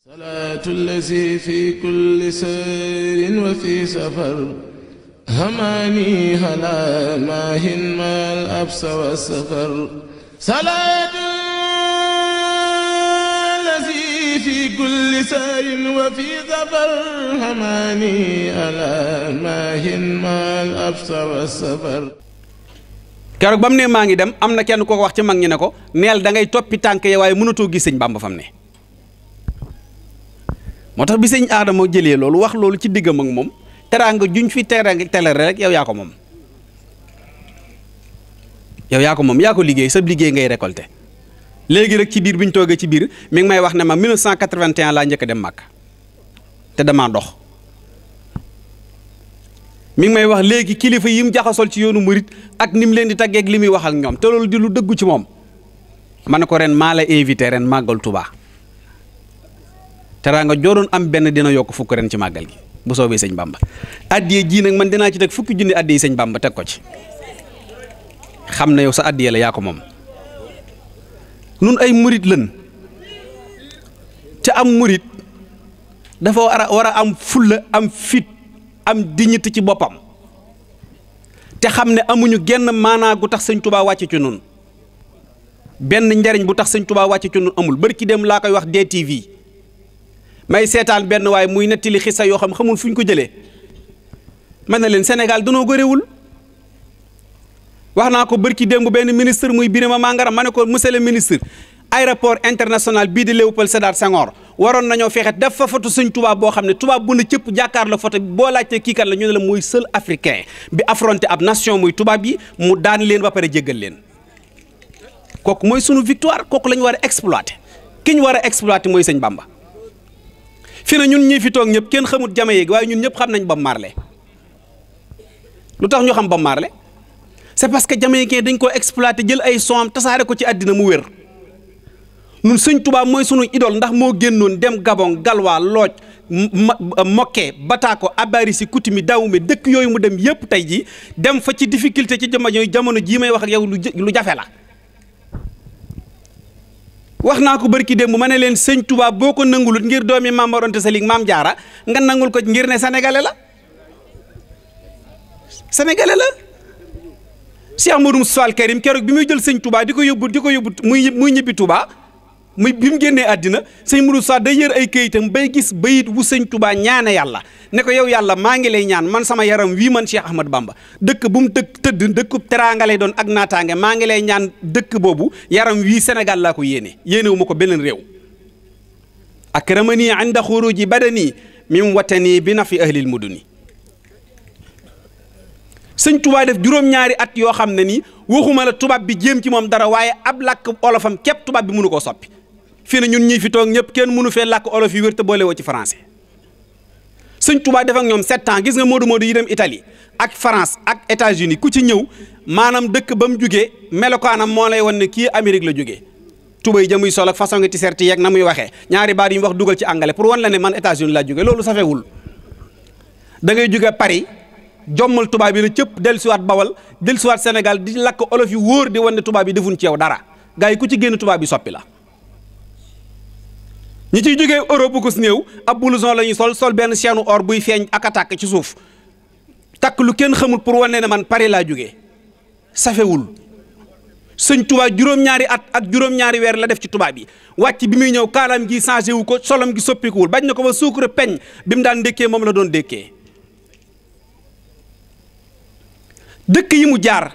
salaatu allazi fi kulli sayrin wa fi safar hamaani halaa maahin maal absa wa safar salaatu allazi fi kulli sayrin wa fi safar hamaani halaa maahin maal absa wa safar. keroog ba mu ne maa ngi dem am na kenn ko wax ci mag ñi ne ko neel da ngay toppi tànk ya waaye mënatoo gis sëñ Bàmba fam ne. moo tax bi sëñ Adama jëlee loolu wax loolu ci diggam ak moom teraanga juñ fi teraanga telere rek yow yaa ko moom yaa ko liggéey sa liggéey ngay récolté léegi rek ci biir bi ñu toogee ci biir mi ngi may wax ne ma 1981 laa njëkk a dem Màkka te damaa dox mi ngi may wax léegi kilifa yi mu jaxasool ci yoonu murit ak ni mu leen di taggeeg li muy wax ak ñoom te loolu di lu dëggu ci moom ma ne ko ren maa la invité ren màggal Touba. teraanga jooroon am benn dina yokk fukk ren ci màggal gi bu soobee sëñ Bamba addiye ji nag man dinaa ci teg fukki junni addiye sëñ Bamba teg ko ci xam na yow sa addiye la yaa ko moom nun ay murit lën ca am murit dafa war a am fulla am fit am dignité ci boppam te xam ne amuñu genn maanaa gu tax sëñ Touba wàcc ci nun benn njariñ bu tax sëñ Touba wàcc ci nun amul barki dem laa koy wax DTV may seetaan benn waaye muy nettali xisa yoo xam xamul fu ñu ko jëlee man na leen Sénégal danoo góorewul wax naa ko bërki démb benn ministre muy Birima Mangara ma ne ko monsieur le ministre aéroport international bii di Léopold Sédar Senghor waroon nañoo fexe def fa photo sëñ tubaab boo xam ne tubaab bu ne cëpp jàkkaar la photo bi boo laajtee kii kan la ñu ne la muy seul africain bi affronté ab nation muy tubaab yi mu daan leen ba pare jéggal leen kooku mooy sunu victoire kooku la ñu war a exploité ki ñu war a exploité mooy sëñ Bamba. fi na ñun ñii fi toog ñëpp kenn xamut jama yeeg waaye ñun ñëpp xam nañ Bob Marley lu tax ñu xam Bob Marley c'est parce que jamaïcain dañ koo exploité jël ay son am tasaare ko ci àddina mu wér ñun sëñ Tuubaa mooy sunu idole ndax moo génnoon dem Gabon Galwaa Looj Mokke Bataako Abarisi Kutumi Dawme dëkk yooyu mu dem yëpp tey ji dem fa ci difficulté ci jamono jii may wax ak yow lu jafe la wax naa ko barki démb ma ne leen sëñ Touba boo ko nangulut ngir doomi Maam Mor Anta Sali Maam Jaara nga nangul ko ngir ne sénégalais la Cheikh Modou Moustapha Al Karim keroog bi muy jël sëñ Touba di ko yóbbu muy ñibbi Touba muy bi mu génnee àddina sëñ Modou Moustapha day yër ay këyitam bay gis bayit wu sëñ Touba ñaane yàlla ne ko yow yàlla maa ngi lay ñaan man sama yaram wii man Cheikh Ahmad Bamba dëkk bu mu tëdd dëkkub teraanga lay doon ak naataange maa ngi lay ñaan dëkk boobu yaram wii Sénégal laa ko yéenewu ma ko beneen réew akramani inda xuruji badani min watani bi nafi ahlil muduni sëñ Touba def juróom-ñaari at yoo xam ne nii waxuma la tubaab bi jéem ci moom dara waaye ab làkk olofam képp tubaab bi mënu koo soppi fii na ñun ñii fi toog ñëpp kenn mënu fee làkk olof yi wér te boole woo ci français sëñ Touba def ak ñoom 7 ans gis nga Modou yi dem Italie ak France ak États-Unis ku ci ñëw maanaam dëkk ba mu jugee melokaanam moo lay wan ne kii Amérique la jógee tubay ja muy sol ak façon nga t-shirt yeeg na muy waxee ñaari baat yu mu wax dugal ci anglais pour wan la ne man États-Unis laa jógee loolu safewul da ngay jóge Paris jommal tubaab yi la cëpp dellusiwaat Bawal dellusiwaat Sénégal di lakk olof yu wóor di wan ne tubaab yi defuñ ci yow dara gars yi ku ci génn tubaab yi soppi la ñi ciy jógee Europe bu ko néew ab blouson la ñuy sol benn chaîne or buy feeñ ak attaque ci suuf takk lu kenn xamul pour wane ne man Paris laa jógee safewul sëñ Touba juróom-ñaari at ak juróom-ñaari weer la def ci tubaab yi wàcc bi muy ñëw kaalaam gi changé wu ko solom gi soppikuwul bañ na ko ba suukure peñ bi mu daan ndékkee moom la doon dékkee dëkk yi mu jaar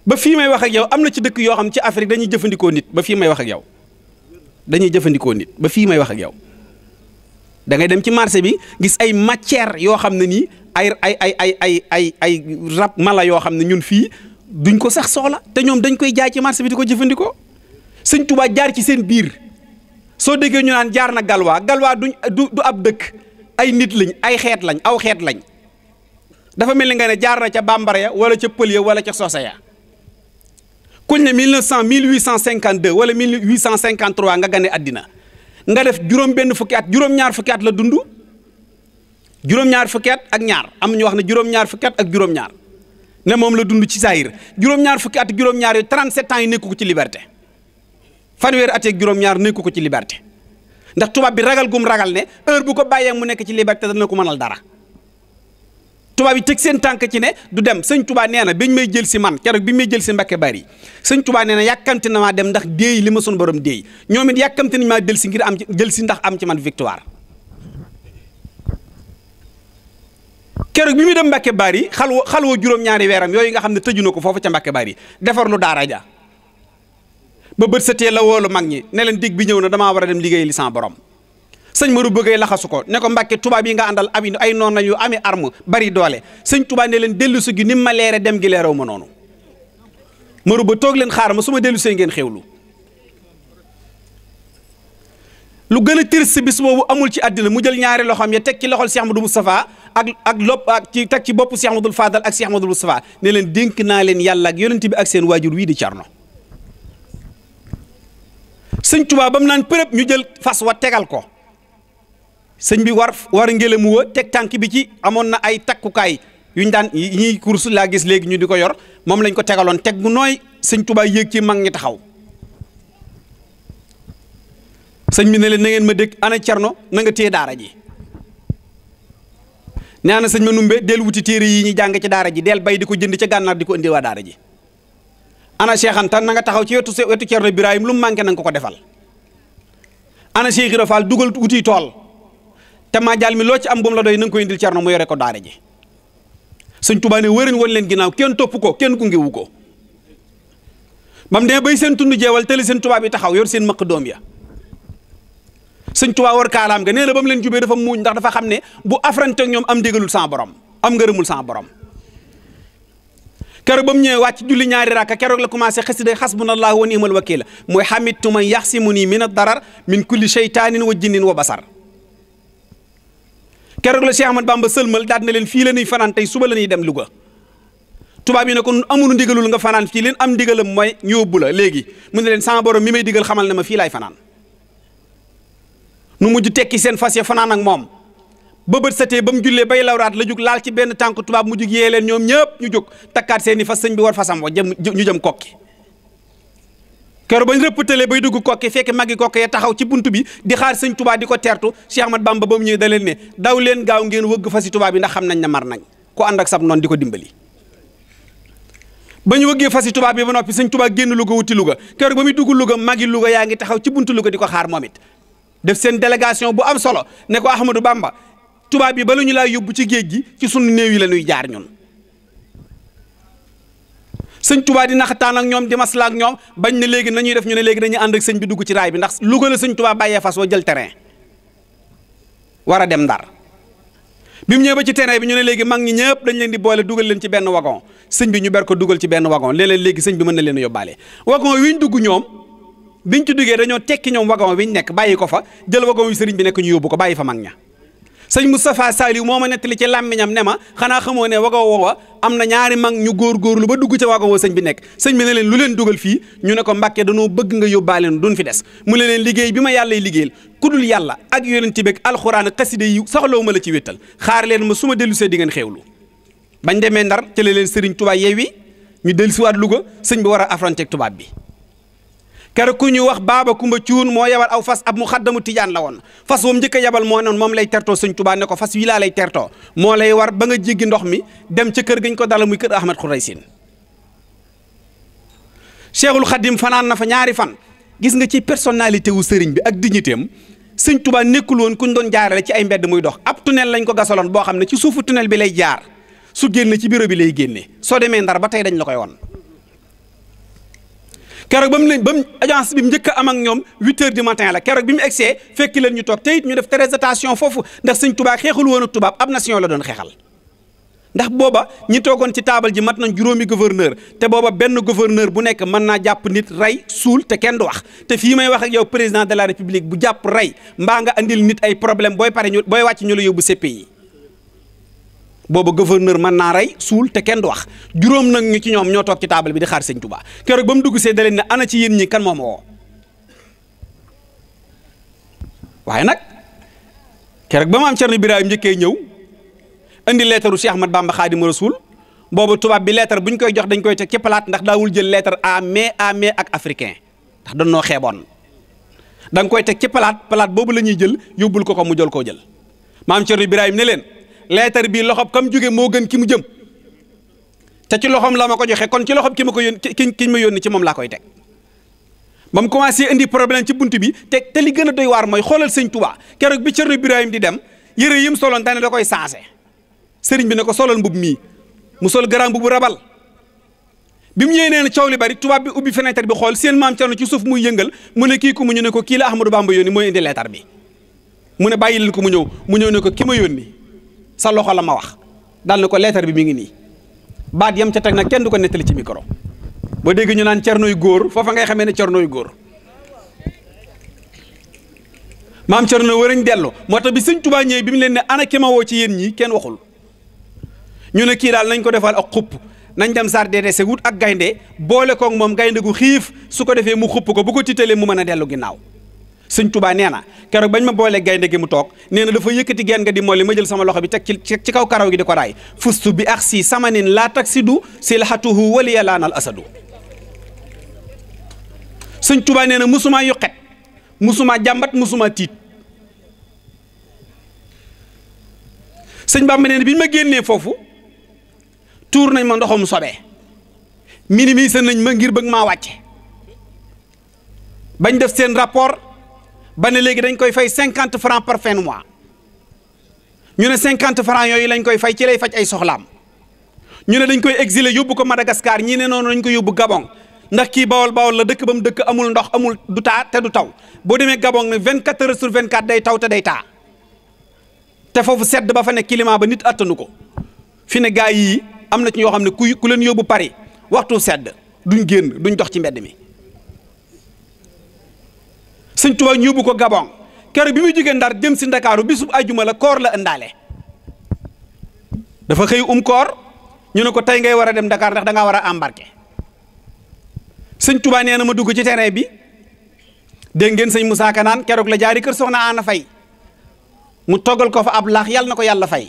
ba fii may wax ak yow am na ci dëkk yoo xam ci Afrique dañuy jëfandikoo nit ba fii may wax ak yow ba fii may wax ak yow da ngay dem ci marché bi gis ay matière yoo xam ne nii ay rab mala yoo xam ne ñun fii duñ ko sax soxla te ñoom dañ koy jaay ci marché bi di ko jëfandikoo sëñ Touba jaar ci seen biir soo déggee ñu naan jaar na Galwaa du ab dëkk ay nit lañ ay xeet lañ aw xeet lañ dafa mel ni nga ne jaar na ca bambara ya wala ca pël ya wala ca soose ya kuñ ne 1852 wala 1853 nga gane àddina nga def juróom-benn fukki at juróom-ñaar fukki at la dund juróom-ñaar fukki at ak ñaar am ñu wax ne juróom-ñaar fukki at ak juróom-ñaar ne moom la dund ci saayir juróom-ñaar fukki at ak juróom-ñaar yooyu 37 ans yi nekku ko ci liberté fanweeri at ak juróom-ñaar nekku ko ci liberté ndax tubaab bi ragal gum ragal ne heure bu ko bàyyee mu nekk ci liberté dana ko mënal dara. tubaab yi teg seen tànk ci ne du dem sëñ Tuubaa nee na biñ may jël si man keroog bi may jël si Mbàkke Bari sëñ Tuubaa nee na yàkkamti na maa dem ndax déey li ma sun borom déey ñoom it yàkkamti nañ maa jël si ngir am ci jël si ndax am ci man victoire. keroog bi muy dem Mbàkke Bari xalwoo juróom-ñaari weeram yooyu nga xam ne tëju na ko foofu ca Mbàkke Bari defar lu daara ja ba bët setee la woolu mag ñi ne leen dig bi ñëw na damaa war a dem liggéey li sama borom. sëñ Maru bëggee laxasu ko ne ko Mbàkke tubaab yi nga àndal ay noon lañ yu amee arme bari doole sëñ Tuubaa ne leen dellusi gi ni ma leere dem gi leeraw ma noonu Maru ba toog leen xaar ma su ma dellusee ngeen xewlu. lu gën a triste bis boobu amul ci àddina mu jël ñaari loxoom ya teg ci loxol Cheikh Ahmadou Moustapha ak teg ci bopp Cheikh Ahmadou Fadal ak Cheikh Ahmadou Moustapha ne leen dénk naa leen yàlla ak yonent bi ak seen waajur wii di Cerno. sëñ Tuubaa ba mu naan përëb ñu jël fas wa tegal ko sëñ bi war ngelamu wa teg tànk bi ci amoon na ay takkukaay yuñ daan ñiy course laa gis léegi ñu di ko yor moom lañ ko tegaloon teg bu nooy sëñ Tuubaa yéeg ci mag ñi taxaw. sëñ bi ne leen na ngeen ma dégg ana Cerno na nga téye daara ji nee na sëñ ma numbe del wuti téere yi ñu jàng ci daara ji del bay di ko jënd ca gànnaar di ko indi waa daara ji. ana Cheikh Anta na nga taxaw ci wetu Cerno Birahim lu mu manqué na nga ko defal. ana Cheikh Ibra Fall dugal wuti tool te maa jaal mi loo ci am bu mu la doy na nga koy indil Cerno mu yore ko daara ji. sëñ Tuubaa ne wëriñ woon leen ginnaaw kenn topp ko kenn ku ngewu ko bam ne bay seen tund jeewal tëli seen tubaab yi taxaw yor seen maq doom ya. sëñ Tuubaa war kaalaam nga nee na ba mu leen jubee dafa muuñ ndax dafa xam ne bu affronté ak ñoom am ndigalul sama borom am ngërëmul sama borom. keroog ba mu ñëwee wàcc julli ñaari rakka keroog la commencé xasida xasbunallahu wa ni'mal wakiil mooy xamittu man yaxsimuni min ad-darar min kulli shaytaanin wa jinnin wa basar. keroog la Cheikh Ahmad Bamba sëlmal daal na leen fii la ñuy fanaan tey suba la ñuy dem Louga. tubaab yi ne ko amunu ndigalul nga fanaan fii leen am ndigalam mooy ñu yóbbu la léegi mu ne leen sama borom mi may digal xamal ne ma fii laay fanaan. nu mujj tekki seen fas ya fanaan ak moom ba bët setee ba mu jullee bay lawraat la jug laal ci benn tànk tubaab mu jug yee leen ñoom ñëpp ñu jóg takkaat seeni fas sëñ bi war fasam wa ñu jëm kokki keroog bañ rëppatalee bay dugg kokki fekk maggi kokki ya taxaw ci bunt bi di xaar sëñ tubaab di ko tertu Cheikh Ahmad Bamba ba mu ñëwee da leen ne daw leen gaaw ngeen wëgg fasi tubaab bi ndax xam nañ ne mar nañ ku ànd ak sab noonu di ko dimbali. ba ñu wëggee fasi tubaab bi ba noppi sëñ tubaab génn Louga wuti Louga keroog ba muy dugg Louga maggi Louga yaa ngi taxaw ci buntu Louga di ko xaar moom it def seen délégation bu am solo ne ko Ahmadou Bamba tubaab bi bala ñu laa yóbbu ci géej gi ci sunu néew yi la ñuy jaar ñun. sëñ Tuubaa di naxataan ak ñoom di maslaa ak ñoom bañ ne léegi nañuy def ñu ne léegi dañuy ànd ak sëñ bi dugg ci raay bi ndax Louga la sëñ Tuubaa bàyyee fas wa jël terrain war a dem Ndar. bi mu ñëwee ba ci terrain bi ñu ne léegi mag ñi ñëpp dañ leen di boole dugal leen ci benn wagon sëñ bi ñu ber ko dugal ci benn wagon léegi sëñ bi mën na leen a yóbbaale wagon wi ñu dugg ñoom. biñ ci duggee dañoo tekki ñoom wagon bi ñu nekk bàyyi ko fa jël wagon wi sëriñ bi nekk ñu yóbbu ko bàyyi fa mag ña sëñ Moustapha Saliou moo ma nettali ci làmmiñam ne ma xanaa xamoo ne wagon woowa am na ñaari mag ñu góorgóorlu ba dugg ca wagon wa sëñ bi nekk sëñ bi ne leen lu leen dugal fii ñu ne ko Mbàkke dañoo bëgg nga yóbbaale duñ fi des mu ne leen liggéey bi ma yàllay liggéeyal ku dul yàlla ak yonent bi ak alxuraan ak xasida yi soxlawu ma la ci wéttal xaar leen ma su ma dellu see di ngeen xeewlu bañ demee Ndar ci la leen sëriñ Tuubaa yeewi ñu dellu siwaat Louga sëñ bi war a affronter ak tubaab bi keroog ku ñu wax baaba kumba cuun moo yebal aw fas ab mu xaddamu tijaan la woon fas woom njëkk a yebal moo noon moom lay tertoo sëñ Tuubaa ne ko fas wi laa lay tertoo moo lay war ba nga jéggi ndox mi dem ca kër gañ ko dala muy kër Ahmad Khuraysin Cheikhul Khadim fanaan na fa ñaari fan gis nga ci personnalité wu sëriñ bi ak dignité am sëñ Tuubaa nekkul woon kuñ doon jaarale ci ay mbedd muy dox ab tunnel lañ ko gasaloon boo xam ne ci suufu tunnel bi lay jaar su génne ci bureau bi lay génne soo demee Ndar ba tey dañ la koy won keroog ba mu agence bi mu njëkk a am ak ñoom 8h du matin la keroog bi mu egsee fekk leen ñu toog te it ñu def très attention foofu ndax sëñ Tuubaa xeexul woon ak tubaab ab nation la doon xeexal ndax booba ñi toogoon ci taabal ji mat nañ juróomi gouverneur te booba benn gouverneur bu nekk mën naa jàpp nit rey suul te kenn du wax te fii may wax ak yow président de la république bu jàpp rey mbaa nga andil nit ay problème booy pare ñu booy wàcc ñu la yóbbu CPI booba gouverneur mën naa rey suul te kenn du wax juróom nag ñu ci ñoom ñoo toog ci taabal bi di xaar sëñ Tuubaa keroog ba mu dugg see da leen ne ana ci yéen ñi kan moom woo waaye nag keroog ba maam Cerno Birahim njëkkee ñëw indi leetaru Cheikh Ahmad Bamba Xaadimu Rasuul boobu tubaab bi leetar bu ñu koy jox dañ koy teg ci palaat ndax daawul jël leetar à mai ak africain ndax dañoo xeeboon da nga koy teg ci palaat boobu la ñuy jël yóbbul ko mu jël koo jël. maam Cerno Ibrahima ne leen leetar bii loxob kam jóge moo gën ki mu jëm te ci loxoom la ma ko joxe kon ci loxob ki ma ko yónni ki ma yónni ci moom laa koy teg. ba mu commencé indi problème ci bunt bi te li gën a doy waar mooy xoolal sëñ Touba keroog bi Cerno Ibrahima di dem yëre yim soloon dane da koy changé sëriñ bi ne ko solal mbub mii mu sol grand bu rabal. bi mu ñëwee nee na coow li bari tubaab bi ubbi fenêtre bi xool seen maam Cerno ci suuf muy yëngal mu ne kii ku mu ñu ne ko kii la Ahmadou Bamba yónni mooy indi leetar bi mu ne bàyyi leen ko mu ñëw ne ko ki ma yónni sa loxo la ma wax daal ne ko leetar bi mi ngi nii baat yam ca teg nag kenn du ko nettali ci micro boo dégg ñu naan Cernoy góor foofa ngay xamee ne Cernoy góor maam Cerno warañ dellu moo tax bi sëñ Tuubaa ñëwee bi mu leen ne ana ki ma woo ci yéen ñi kenn waxul ñu ne kii daal nañ ko defal ak xupp nañ dem sardese wut ak gaynde boole koog moom gaynde gu xiif su ko defee mu xupp ko bu ko tiitalee mu mën a dellu ginnaaw sëñ Tuubaa nee na keroog bañ ma boolee gaynde gi mu toog nee na dafa yëkkati geen nga di molli ma jël sama loxo bi teg ci kaw karaw gi di ko raay fustu bi ax si samanin laa taksidu silhatuhu waliya laanal asadu sëñ Tuubaa nee na musumaa yuqet musumaa jàmbat musumaa tiit sëñ Bamba nee na bi ñu ma génnee foofu tuur nañ ma ndoxam sobee minimiser nañ ma ngir bëgg maa wàcce bañ def seen rapport ba ne léegi dañ koy fay 50 francs par fin de mois ñu ne 50 francs yooyu lañ koy fay ci lay faj ay soxlaam ñu ne dañ koy exiler yóbbu ko Madagascar ñii ne noonu dañ ko yóbbu Gabon ndax kii bawol la dëkk ba mu dëkk amul ndox amul du taa te du taw boo demee Gabon nag 24 heures sur 24 day taw te day taa te foofu sedd ba fa ne climat ba nit attanu ko fi ne gaa yii am na ci ñoo xam ne ku leen yóbbu Paris waxtu sedd duñ génn duñ dox ci mbedd mi sëñ Tuubaa ñu yóbbu ko Gabon keroog bi muy jógee Ndar dem si Ndakaaru bisub ajuma la koor la ëndaale dafa xëy koor ñu ne ko tey ngay war a dem Dakar ndax da ngaa war a embarquer sëñ Tuubaa nee na ma dugg ci terrain bi dégg ngeen sëñ Moussa Kanaan keroog la jaari kër soxna Ana Fay mu toggal ko fa ab laax yàlla na ko yàlla fay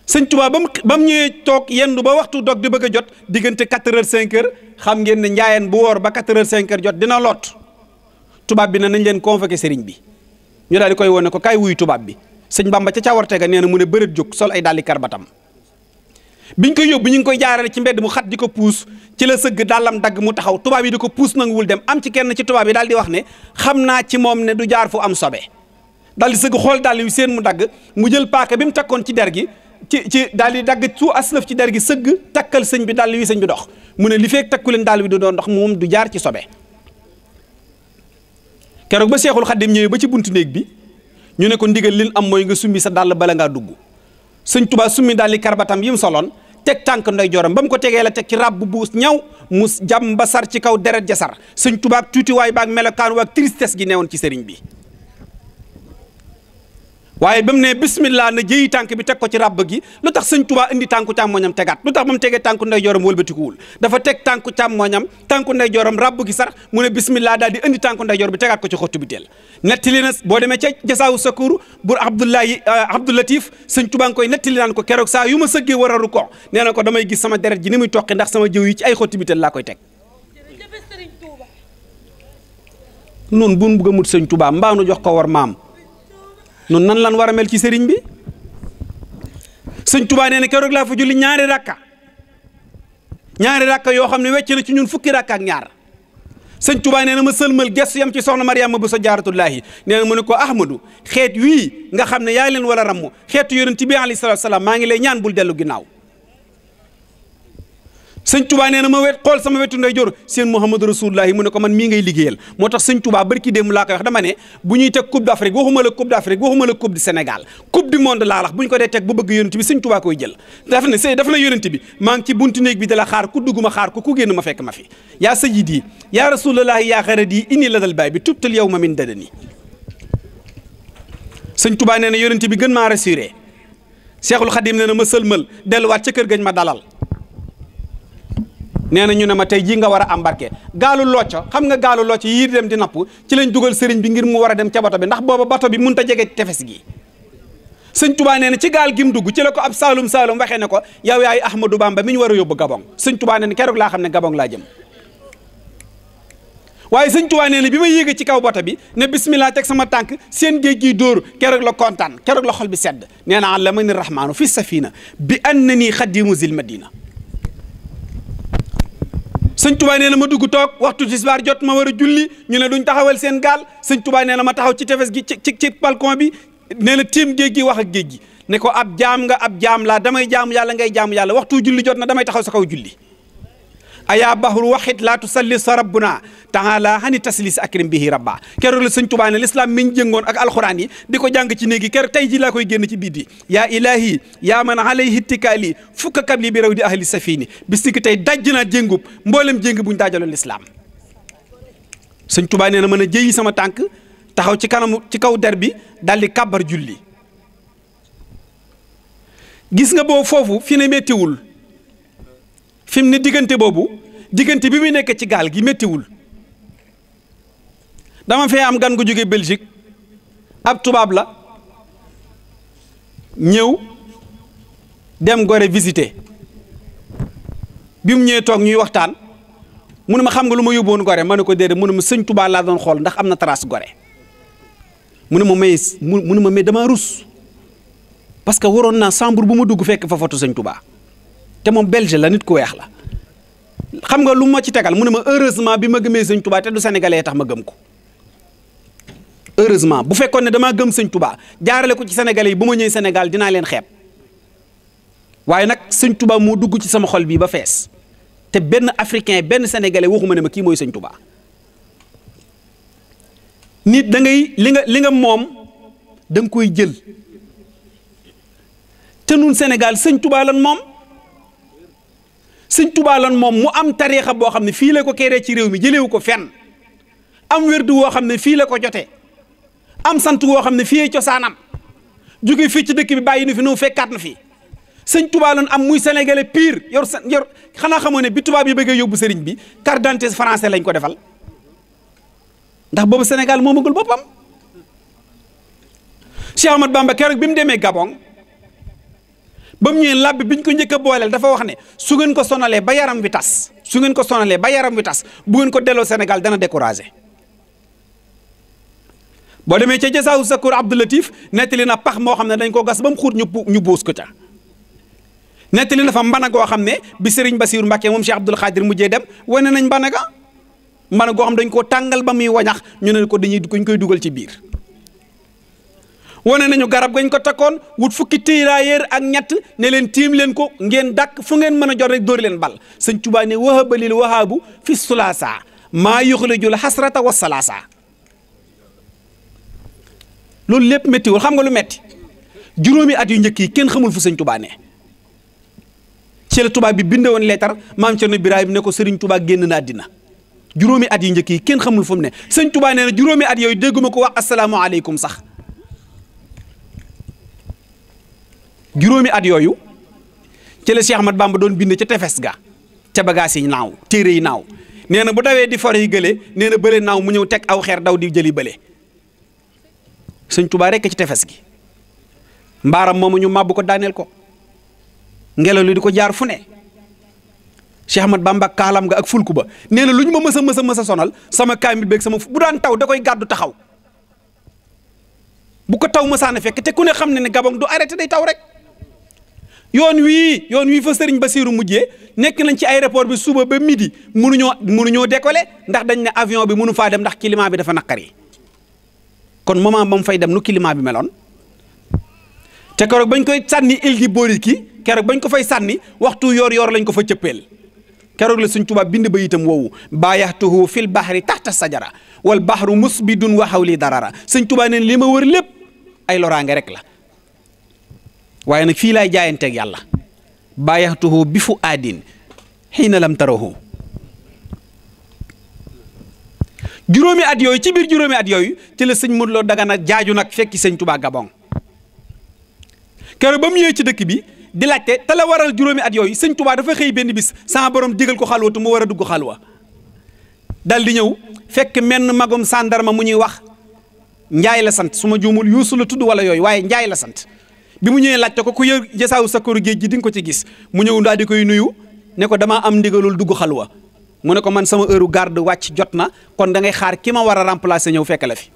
sëñ Tuubaa ba mu ñëwee toog yendu ba waxtu dog di bëgg a jot diggante 4 heures 5 heures xam ngeen ne njaayeen bu woor ba 4 heures 5 heures jot dina lot tubaab bi na nañ leen convoqué sëriñ bi ñu daal di koy wone ko kaay wuyu tubaab bi sëñ Bamba ca cawarte ga nee na mu ne bërët jóg sol ay dàlli karbatam biñ koy yóbbu ñu ngi koy jaarale ci mbedd mu xat di ko puus ci la sëgg dàllam dagg mu taxaw tubaab yi di ko puus nanguwul dem am ci kenn ci tubaab yi daal di wax ne xam naa ci moom ne du jaar fu am sobe daal di sëgg xool dàll yu seen mu dagg mu jël paaka bi mu takkoon ci der gi ci daal di dagg su aslëf ci der gi sëgg takkal sëñ bi dàll wi sëñ bi dox mu ne li feek takku leen dàll wi du doon dox moom du jaar ci sobe keroog ba Seexul Xaddim ñëwee ba ci buntu néeg bi ñu ne ko ndigal lin am mooy nga summi sa dàll bala ngaa dugg sëñ Tuubaa summi daal di karbatam yi mu soloon teg tànk nday joram ba mu ko tegee la teg ci rab bu buus ñaw mu jàmm ba sar ci kaw deret ja sar sëñ Tuubaa ak tuutiwaay baag melokaan waag tristesse gi newoon ci sëriñ bi waaye ba mu ne bismillah na jëyi tànk bi teg ko ci ràbb gi lu tax sëñ Tuubaa indi tànku càmmoñam tegaat lu tax ba mu tegee tànku nday joram wëlbatikuwul dafa teg tànku càmmoñam tànku nday joram ràbb gi sax mu ne bismillah daal di indi tànku nday jor bi tegaat ko ci xottu bi teel nettali na boo demee ca jasaawu sakuur bur Abdou Latif sëñ Tuubaa nga koy nettali naan ko keroog saa yu ma sëggee war a rukkoo nee na ko damay gis sama deret ji ni muy toqi ndax sama jëw yi ci ay xottu bi teel laa koy teg noonu bu nu bëgg a mut sëñ Tuubaa mbaa nu jox ko war maam noonu nan lan war a mel ci sëriñ bi sëñ Tuubaa nee na keroog laa fa julli ñaari rakka yoo xam ne wecc na ci ñun fukki rakka ak ñaar sëñ Tuubaa nee na ma sëlmal gestu yam ci soxna Mariama bu sa jaaratullaahi nee na mu ne ko Ahmadu xeet wii nga xam ne yaa leen war a ramm xeetu yonent bi alayhi salaatu salaam maa ngi lay ñaan bul dellu ginnaaw sëñ Tuubaa nee na ma wet xool sama wetu ndeyjoor seen Muhammadu Rasulullahi mu ne ko man mii ngay liggéeyal moo tax sëñ Tuubaa barki démb laa koy wax dama ne bu ñuy teg coupe d'Afrique waxuma la coupe d'Afrique waxuma la coupe du Sénégal coupe du monde laa wax bu ñu ko dee teg bu bëgg yonent bi sëñ Tuubaa koy jël dafa ne yonent bi maa ngi ci buntu néeg bi da la xaar ku dugg ma xaar ko ku génn ma fekk ma fi yaa sayyidi yaa Rasulullahi yaa xaradi inni la dal baay bi tubtal yow ma min dadani sëñ Tuubaa nee na yonent bi gën maa rassuré Seexul Xadim nee na ma sëlmal delluwaat ca kër gañ ma dalal nee na ñu ne ma tey jii nga war a embarqué gaalu locco xam nga gaalu locco yii dem di napp ci lañ dugal sëriñ bi ngir mu war a dem ca bato bi ndax booba bato bi mënut a jege tefes gi sëñ Tuubaa nee na ci gaal gi mu dugg ci la ko ab saalum waxee ne ko yow yaay Ahmadou Bamba mi ñu war a yóbbu Gabon sëñ Tuubaa nee na keroog laa xam ne Gabon laa jëm waaye sëñ Tuubaa nee na bi ma yéegee ci kaw bota bi ne bismillah teg sama tànk seen géej gi dóor keroog la kontaan keroog la xol bi sedd nee na allamani rahmaanu fi safina bi annani xadimu zil madina. sëñ Tuubaa nee na ma dugg toog waxtu tisbaar jot ma war a julli ñu ne duñ taxawal seen gaal sëñ Tuubaa nee na ma taxaw ci tefes gi ci balcon bi nee na tiim géej gi wax ak géej gi ne ko ab jaam nga ab jaam laa damay jaamu yàlla ngay jaamu yàlla waxtu julli jot na damay taxaw sa kaw julli. ayaa bahru waxit laa tusalli sa rabbuna taala hani taslis akrim bihi rabba keroog la sëñ Tuubaa ne l'islam mi ñu jëngoon ak alxuraan yi di ko jàng ci néegi keroog tey ji laa koy génn ci biir di yaa ilahi yaa man alayhi ittikaali fukka kabli bi raw di ahli safini bis ni ki tey dajj naa jéngub mboolem jéng buñ daajaloon l'islam. sëñ Tuubaa nee na mën a jëyi sama tànk taxaw ci kanamu ci kaw der bi daal di kàbbar julli. gis nga boo foofu fi ne méttiwul fi mu ne diggante boobu diggante bi muy nekk ci gaal gi méttiwul dama fee am gan gu jóge Belgique ab tubaab la ñëw dem Gorée visiter bi mu ñëwee toog ñuy waxtaan mu ne ma xam nga lu ma yóbboon Gorée ma ne ko déedéet mu ne ma sëñ Tuubaa laa doon xool ndax am na trace Gorée mu ne ma mais dama rus parce que waroon naa chambre bu ma dugg fekk fa foto sëñ Tuubaa te moom belge la nit ku weex la xam nga lu ma ci tegal mu ne ma heureusement bi ma gëmee sëñ Tuubaa te du sénégalais tax ma gëm ko heureusement bu fekkoon ne damaa gëm sëñ Tuubaa jaarale ko ci sénégalais yi bu ma ñëwee Sénégal dinaa leen xeeb waaye nag sëñ Tuubaa moo dugg ci sama xol bii ba fees te benn africain benn sénégalais waxuma ne ma kii mooy sëñ Tuubaa nit da ngay li nga moom da nga koy jël te nun Sénégal sëñ Tuubaa lan moom sëñ Tuubaa lan moom mu am tariixa boo xam ne fii la ko keree ci réew mi jëlewu ko fenn am wérdu woo xam ne fii la ko jotee am sant woo xam ne fii cosaanam jóge fii ci dëkk bi bàyyi nu fi nu fekkaat na fi sëñ Tuubaa lan am muy sénégalais pire yor xanaa xamoo ne bi tubaab yi bëggee yóbbu sëriñ bi carte d'identité français lañ ko defal ndax boobu Sénégal moomagul boppam Cheikh Ahmad Bamba keroog bi mu demee Gabon ba mu ñëwee làbbi bi ñu ko njëkk a booleel dafa wax ne su ngeen ko sonalee ba yaram wi tas su ngeen ko sonalee ba yaram wi tas bu ngeen ko delloo Sénégal dana découragé boo demee ca Jasaawu Sakoor Abdou Latif nettali na pax moo xam ne dañ ko gas ba mu xuut ñu buus ko ca nettali na fa mbana goo xam ne bi Serigne Bassirou Mbacké moom Cheikh Abdoul Khadir mujjee dem wane nañ mbana goo xam dañ koo tàngal ba muy wañax ñu ne ko dañuy koy dugal ci biir wane nañu garab gañ ko takkoon wut fukki tirailleur ak ñett ne leen tiim leen ko ngeen dàkk fu ngeen mën a jot rek dóori leen bal sëñ Tuubaa ne wahabalil wahaabu fi sulaasa maa yuxrijul xasrata wa salaasa loolu lépp méttiwul xam nga lu metti juróomi at yu njëkk yi kenn xamul fu sëñ Tuubaa ne ci la tubaab bi binde woon leetar maam Cerno Birahim ne ko sëriñ Tuubaa génn na àddina juróomi at yu njëkk yi kenn xamul fu mu ne sëñ Tuubaa nee na juróomi at yooyu dégguma ko wax asalaamaaleykum sax juróomi at yooyu ci la Cheikh Ahmad Bamba doon bind ca tefes ga ca bagaas yi naaw téere yi naaw nee na bu dawee di for yi gëlee nee na bële naaw mu ñëw teg aw xeer daw di jëli bële sëñ Tuubaa rekk ci tefes gi mbaaram moomu ñu màbb ko daaneel ko ngelaw li di ko jaar fu ne Cheikh Ahmad Bamba kaalam nga ak fulku ba nee na lu ñu ma mës a sonal sama kaamil beeg sama bu daan taw da koy gàddu taxaw bu ko taw mësaana fekk te ku ne xam ne ne Gabon du arrêté day taw rek yoon wii fa Serigne Bassirou mujjee nekk nañ ci aéroport bi suba ba midi mënuñoo décoller ndax dañ ne avion bi mënu faa dem ndax climat bi dafa naqari kon moment ba mu fay dem nu climat bi meloon te keroog bañ koy sànni île di Boriki keroog bañ ko fay sànni waxtu yor lañ ko fa cëppeel keroog la Sëñ Tuubaa bind ba itam woowu baayaxtuhu fil bahri taxta sajara wal bahru musbidun wa hawli darara Sëñ Tuubaa neen li ma wër lépp ay loraange rek la waaye nag fii laay jaayanteeg yàlla baayaxtuhu bi fu aadin xiina lam tarahu juróomi at yooyu ci biir juróomi at yooyu ci la sëñ Modou Lo Dagana jaaju nag fekki Sëñ Tuubaa Gabon keroog ba mu ñëwee ci dëkk bi di laajte te la waral juróomi at yooyu Sëñ Tuubaa dafa xëy benn bis sama borom digal ko xalwatu mu war a dugg xalwa dal di ñëw fekk menn magum sàndarma mu ñuy wax Njaay la sant su ma juumul Yuusu la tudd wala yooyu waaye Njaay la sant bi mu ñëwee laajte ko ku yër Jasaawu Sakoor géej gi di nga ko ci gis mu ñëw daal di koy nuyu ne ko damaa am ndigalul dugg xalwa mu ne ko man sama heure garde wàcc jot na kon da ngay xaar ki ma war a remplacer ñëw fekk la fi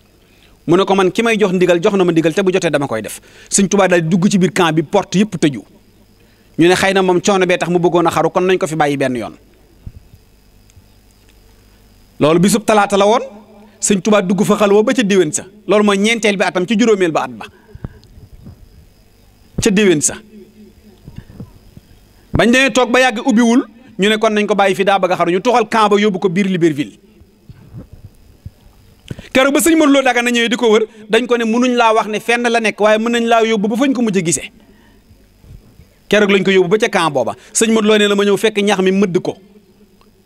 mu ne ko man ki may jox ndigal jox na ma ndigal te bu jotee dama koy def Sëñ Tuubaa daal di dugg ci biir camp bi porte yëpp tëju ñu ne xëy na moom coono bee tax mu bëggoon a xaru kon nañ ko fi bàyyi benn yoon loolu bisub talaata la woon Sëñ Tuubaa dugg fa xalwa ba ca déwén sa loolu mooy ñeenteel bi atam ci juróomeel ba at ba ca déwén sa bañ demee toog ba yàgg ubbiwul ñu ne kon nañ ko bàyyi fi daa bëgg a xaru ñu toxal camp ba yóbbu ko biir Libreville keroog ba sëñ Modou Lo Dagana ñëwee di ko wër dañ ko ne mënuñ laa wax ne fenn la nekk waaye mën nañ laa yóbbu ba fañ ko mujj a gisee keroog lañ ko yóbbu ba ca camp booba sëñ Modou Lo nee na ma ñëw fekk ñax mi mëdd ko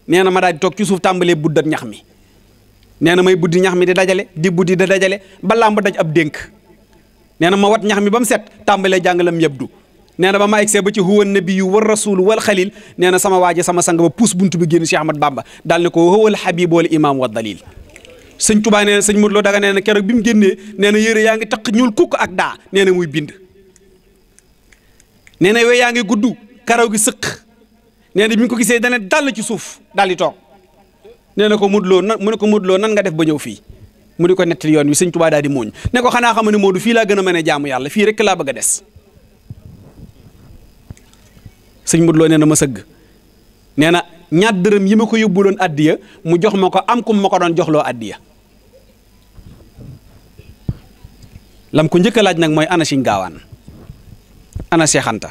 nee na ma daal di toog ci suuf tàmbalee buddat ñax mi nee na may buddi ñax mi di dajale di buddi di dajale ba làmb daj ab dénk nee na ma wat ñax mi ba mu set tàmbalee jàngalam yabdu nee na ba ma egsee ba ci huwa nabiyyu war rasulu wal xalil nee na sama waaje sama sang ba puus buntu bi génn Cheikh Ahmad Bamba daal ne ko huwal habib wal imam wa dalil sëñ Tuubaa nee na sëñ Modou Lo Dagana nee na keroog bi mu génnee nee na yére yaa ngi taq ñuul kukk ak daa nee na muy bind nee na we yaa ngi gudd karaw gi sëq nee na bi mu ko gisee dana dal ci suuf daal di toog nee na ko Modou Lo nan mu ne ko Modou Lo nan nga def ba ñëw fii mu di ko nettali yoon wi sëñ Tuubaa daal di mooñ ne ko xanaa xam ne Modou fii laa gën a mën a jaamu yàlla fii rek laa bëgg a des sëñ Modou Lo nee na ma sëgg nee na ñaar dërëm yi ma ko yóbbuloon addiya mu jox ma ko am kum ma ko doon joxloo addiya lam ko njëkk a laaj nag mooy ana Sëñ Gaawaan ana Seex Anta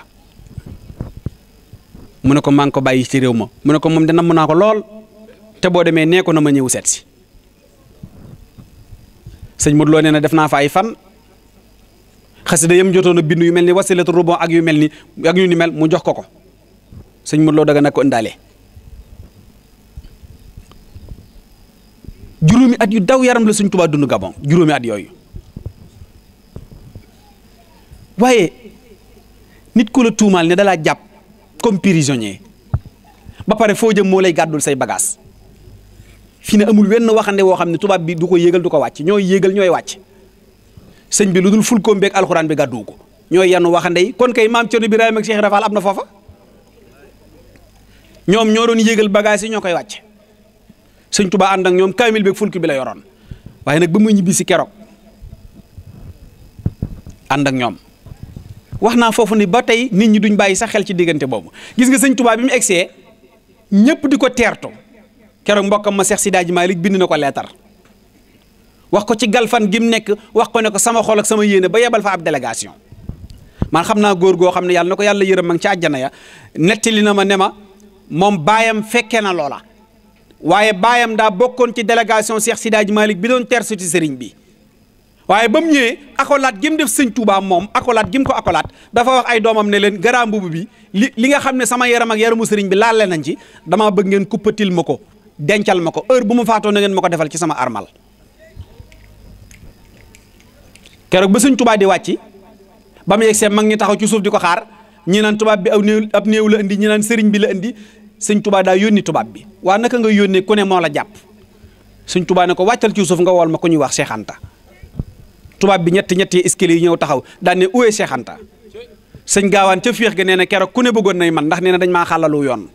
mu ne ko maa ngi ko bàyyi ci réew ma mu ne ko moom de namm naa ko lool te boo demee nee ko na ma ñëw seet si sëñ Modou Lo nee na def naa fa ay fan xasida yam jotoon a bind yu mel ni wasilatu rubon ak yu mel ni ak yu ni mel mu jox ko ko sëñ Modou Lo Dagana ko indaale juróomi at yu daw yaram la Sëñ Tuubaa dund Gabon juróomi at yooyu waaye nit ku la tuumaal ne dalaa jàpp comme prisonnier ba pare foo jëm moo lay gàddul say bagages fi ne amul wenn waxande woo xam ne tubaab bi du ko yéegal du ko wàcc ñooy yéegal ñooy wàcc sëñ bi lu dul ful koom beeg alxuraan bi gàddu ko ñooy yanu waxande yi kon kay maam Cerno Birahim ak Cheikh Ibra Fall am na foofa ñoom ñoo doon yéegal bagages yi ñoo koy wàcc sëñ Tuubaa ànd ak ñoom kaamil beeg fulki bi la yoroon waaye nag ba muy ñibbi si keroog ànd ak ñoom wax naa foofu ni ba tey nit ñi duñ bàyyi sax xel ci diggante boobu gis nga sëñ Tuubaa bi mu egsee ñëpp di ko teerto keroog mbokkam ma Seex Sidi Hadji Malick bind na ko leetar wax ko ci galfan gi mu nekk wax ko ne ko sama xol ak sama yéene ba yebal fa ab délégation man xam naa góor goo xam ne yàlla na ko yàlla yërëm ma ngi ci àjjana ya nettali na ma ne ma moom baayam fekkee na loola waaye baayam daa bokkoon ci délégation Seex Sidi Hadji Malick bi doon teertu ci sëriñ bi waaye ba mu ñëwee accolade gi mu def sëñ Touba moom accolade gi mu ko accolade dafa wax ay doomam ne leen garaam mbubu bi li nga xam ne sama yaram ak yaramu sëriñ bi laale nañ ci damaa bëgg ngeen kuppatil ma ko dencal ma ko heure bu ma faatoo na ngeen ma ko defal ci sama armal keroog ba sëñ Touba di wàcc ba mu yegsee mag ñi taxaw ci suuf di ko xaar ñi naan tubaab bi ab néew la indi ñi naan sëriñ bi la indi sëñ Touba daa yónni tubaab bi waa naka nga yónnee ku ne moo la jàpp sëñ Touba ne ko wàccal ci suuf nga wool ma ku ñuy wax Cheikh Anta tubaab bi ñetti escalier yi ñëw taxaw daan ne uwee Cheikh Anta sëñ Gaawaan ca féex ga nee na keroog ku ne bëggoon nay man ndax nee na dañ maa xàllalu yoon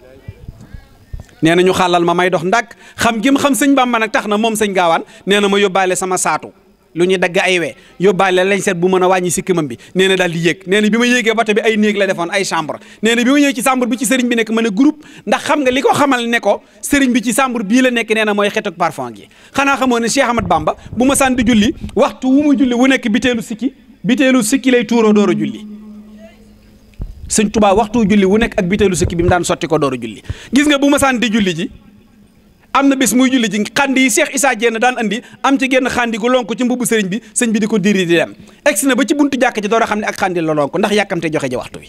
nee na ñu xàllal ma may dox ndàkk xam gi mu xam sëñ Bàmba nag tax na moom sëñ Gaawaan nee na ma yóbbaale sama saatu lu ñuy dagg ay wee yóbbaale lañ seet bu mën a wàññi sikkimam bi nee na daal di yéeg nee na bi ma yéegee bato bi ay néeg la defoon ay chambre nee na bi ma ñëwee ci chambre bi ci sëriñ bi nekk ma ne groupe ndax xam nga li ko xamal ne ko sëriñ bi ci chambre bii la nekk nee na mooy xetuk parfum gi xanaa xamoo ne Cheikh Ahmad Bamba bu ma sànni julli waxtu wu mu julli wu nekk biteelu sikki lay tuuroo door a julli sëñ Tuubaa waxtu julli wu nekk ak biteelu sikki bi mu daan sotti ko door a julli gis nga bu ma sànni di julli ji am na bés muy julli ji xandi yi Cheikh Issa Diène daan andi am ci genn xandi gu lonk ci mbubu sëriñ bi sëñ bi di ko diri di dem egsi na ba ci buntu jàkk ji door a xam ne ak xandi la lonk ndax yàkkamte joxe ji waxtu wi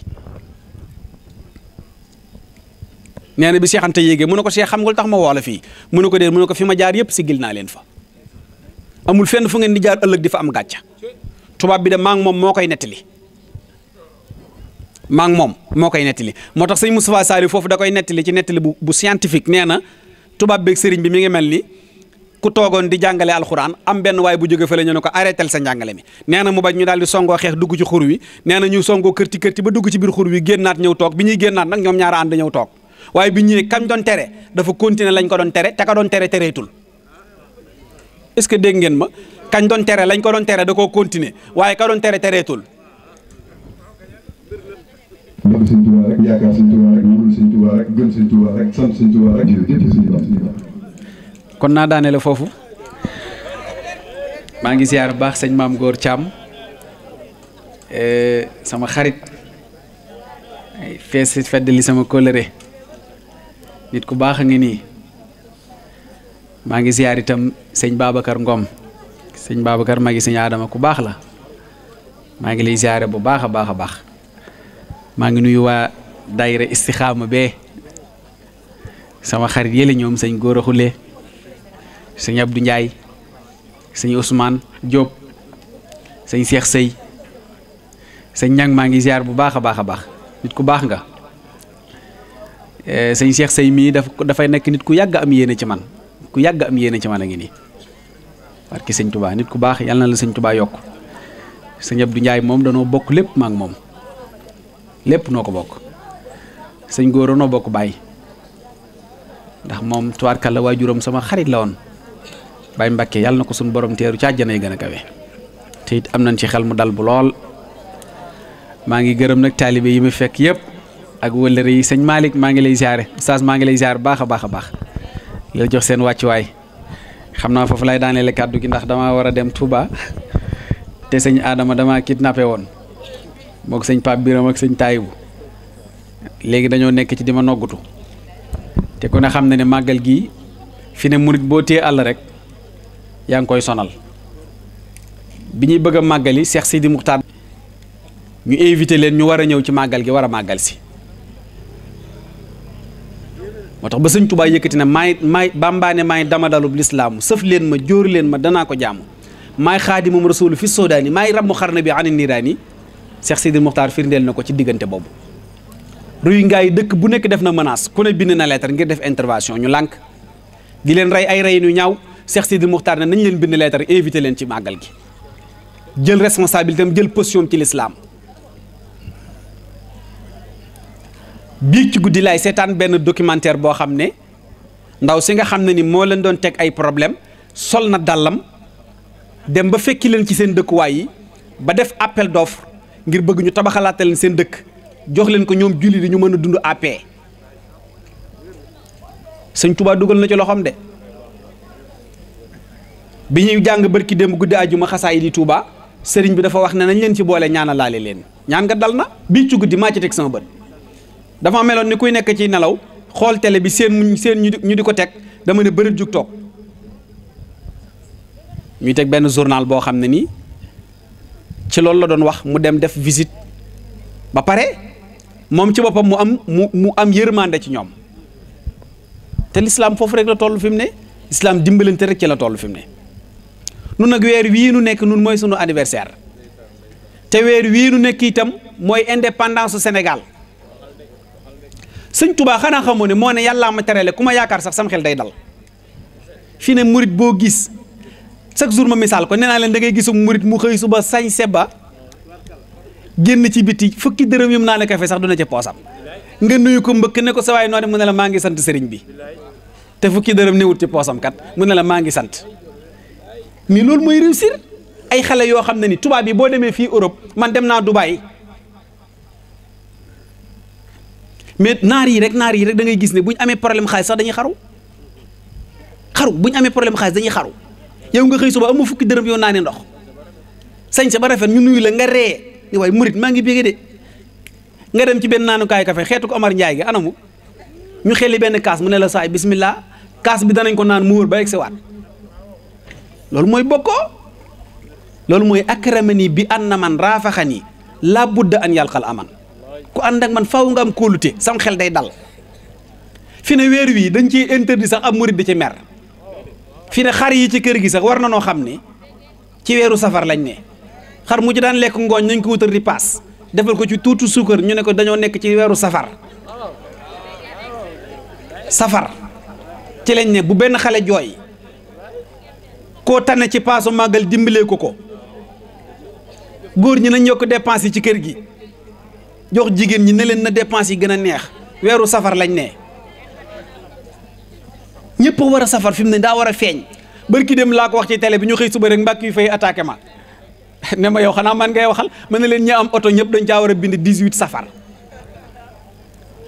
nee na bi Cheikh Anta yéegee mu ne ko Cheikh xam nga lu tax ma woo la fii mu ne ko dee mu ne ko fi ma jaar yëpp siggil naa leen fa amul fenn fu ngeen di jaar ëllëg di fa am gàcca tubaab bi de maa ngi moom moo koy nettali moo tax sëñ Moustapha Saliou foofu da koy nettali ci nettali bu scientifique nee na tubaab beeg sëriñ bi mi ngi mel ni ku toogoon di jàngale alxuraan am benn waay bu jóge fële ñu ne ko arrêtel sa njàngale mi nee na mu bañ ñu daal di songoo xeex dugg ci xur wi nee na ñu songoo kërti ba dugg ci biir xur wi génnaat ñëw toog bi ñuy génnaat nag ñoom ñaara ànd ñëw toog waaye bi ñëwee kañ doon tere dafa continuer lañ ko doon tere te ka doon tere tereetul est-ce que dégg ngeen ma kañ doon tere lañ ko doon tere da koo continuer waaye ka doon tere tereetul. bëgg Sëñ Tuubaa rek yaakaar Sëñ Tuubaa rek wóolu Sëñ Tuubaa rek gëm Sëñ Tuubaa rek sant Sëñ Tuubaa rek jërëjëf Sëñ Tuubaa. kon naa daane la foofu maa ngi ziar bu baax sëñ Maam Góor Thiam sama xarit fees fedd li sama kóllëre nit ku baax a ngi nii maa ngi ziar itam sëñ Babacar Ngom sëñ Babacar maa ngi sëñ Adama ku baax la maa ngi lay ziare bu baax a baax a baax maa ngi nuyu waa daayira Istixaama bee sama xarit yële ñoom sëñ Góora Xule sëñ Abdou Ndiaye sëñ Ousmane Diop sëñ Cheikh Sey sëñ Ñang maa ngi ziar bu baax a baax a baax nit ku baax nga sëñ Cheikh Sey mii dafay nekk nit ku yàgg am yéene ci man ku yàgg am yéene ci man a ngi nii parce que sëñ Touba nit ku baax yàlla na la sëñ Touba yokk sëñ Abdou Ndiaye moom danoo bokk lépp ma ak moom lépp noo ko bokk sëñ Góora noo bokk bàyyi ndax moom tubaarkàlla waajuram sama xarit la woon Baye Mbacke yàlla na ko suñu borom teeru ci àjjana yi gën a kawe te it am nañ ci xel mu dal bu lool maa ngi gërëm nag taalibe yi mu fekk yëpp ak wëllëre yi sëñ Malick maa ngi lay ziare oustaz maa ngi lay ziare baax a baax a baax la jox seen wàccuwaay xam naa foofu lay daaneele kàddu gi ndax damaa war a dem Touba te sëñ Adama damaa kidnappé woon moog sëñ Pape Biram ak sëñ Tayibu léegi dañoo nekk ci di ma noggutu te ku ne xam na ne màggal gii fi ne murit boo téye àll rek yaa ngi koy sonal bi ñuy bëgg a màggali Cheikh Sidi Muxtaar ñu invité leen ñu war a ñëw ci màggal gi war a màggal si moo tax ba sëñ Tuubaa yëkkati ne maay bambaane maay dama dalub lislaamu sëf leen ma jóor leen ma danaa ko jaamu maay xaadimum rasuulu fi soodaani maay rabmu xarna bi ani niiraani Cheikh Sidi Muxtaar firndeel na ko ci diggante boobu ruy ngaay dëkk bu nekk def na menace ku ne bind na lettre ngir def intervention ñu lànk di leen rey ay rey ñu ñaaw Cheikh Sidi Muxtaar ne nañ leen bind lettre invité leen ci màggal gi jël responsabilité am jël position ci lislaam biig ci guddi laay seetaan benn documentaire boo xam ne ndaw si nga xam ne ni moo leen doon teg ay problème sol na dàllam dem ba fekki leen ci seen dëkkuwaay yi ba def appel d'offre ngir bëgg ñu tabaxalaate leen seen dëkk jox leen ko ñoom julli di ñu mën a dund à paix sëñ Tuubaa dugal na ci loxoom de bi ñuy jàng barki démb guddi àjjuma xasaay di Tuubaa sëriñ bi dafa wax ne nañ leen ci boole ñaana laale leen ñaan nga dal na bii ci guddi maa ci teg sama bët dafa meloon ni kuy nekk ci nelaw xool télé bi seen ñu di ko teg dama ne bërit jug toog ñuy teg benn journal boo xam ne nii ci loolu la doon wax mu dem def visite ba pare moom ci boppam mu am yërmande ci ñoom te l'islam foofu rek la toll fi mu ne l'islam dimbalante rek ci la toll fi mu ne nun nag weer wii nu nekk nun mooy sunu anniversaire te weer wii nu nekk itam mooy indépendance su Sénégal sëñ Touba xanaa xamoo ne moo ne yàllaa ma terale ku ma yaakaar sax sam xel day dal fii ne murit boo gis chaque jour ma misaal ko nee naa leen da ngay gisu murit mu xëy suba sañ seba génn ci biti fukki dërëm yum naa ne kafe sax duna ca poosam nga nuyu ko mbëkk ne ko sa waay noo de mu ne la maa ngi sant sëriñ bi te fukki dërëm newut ci poosam kat mu ne la maa ngi sant mais loolu mooy réussir ay xale yoo xam ne ni tubaab yi boo demee fii Europe man dem naa Dubaï mais naar yi rek da ngay gis ne bu ñu amee problème xaalis sax dañuy xaru bu ñu amee problème xaalis dañuy xaru yow nga xëy suba amu fukki dërëm yow naa ne ndox sañ sa ba rafet ñu nuyu la nga ree ni waaye murit maa ngi bégee de nga dem ci benn naanukaay kafe xeetu ko Omar Ndiaye gi anamu ñu xelli benn kaas mu ne la saay bismillah kaas bi danañ ko naan mu wër ba egg si waat loolu mooy bokkoo loolu mooy akramani bi anna man raafaxani laa budda an yalqal aman ku ànd ak man faaw nga am kóolute sam xel day dal fi ne weer wii dañ ciy interdit sax ab murit di ci mer fi ne xar yi ci kër gi sax war na noo xam ne ci weeru safar lañ ne xar mu ci daan lekk ngooñ nañ ko wutal di paas defal ko ci tuuti suukar ñu ne ko dañoo nekk ci weeru safar ci lañ ne bu benn xale jooy koo tane ci paasu màggal dimbalee ko góor ñi nañ yokk dépense yi ci kër gi jox jigéen ñi ne leen na dépense yi gën a neex weeru safar lañ ne ñëpp war a safar fi mu ne daa war a feeñ barki dem laa ko wax ci télé bi ñu xëy suba rek mbàkk yu fay attaqué ma ne ma yow xanaa man ngay waxal ma ne leen ñi am oto ñëpp dañ caa war a bind 18 safar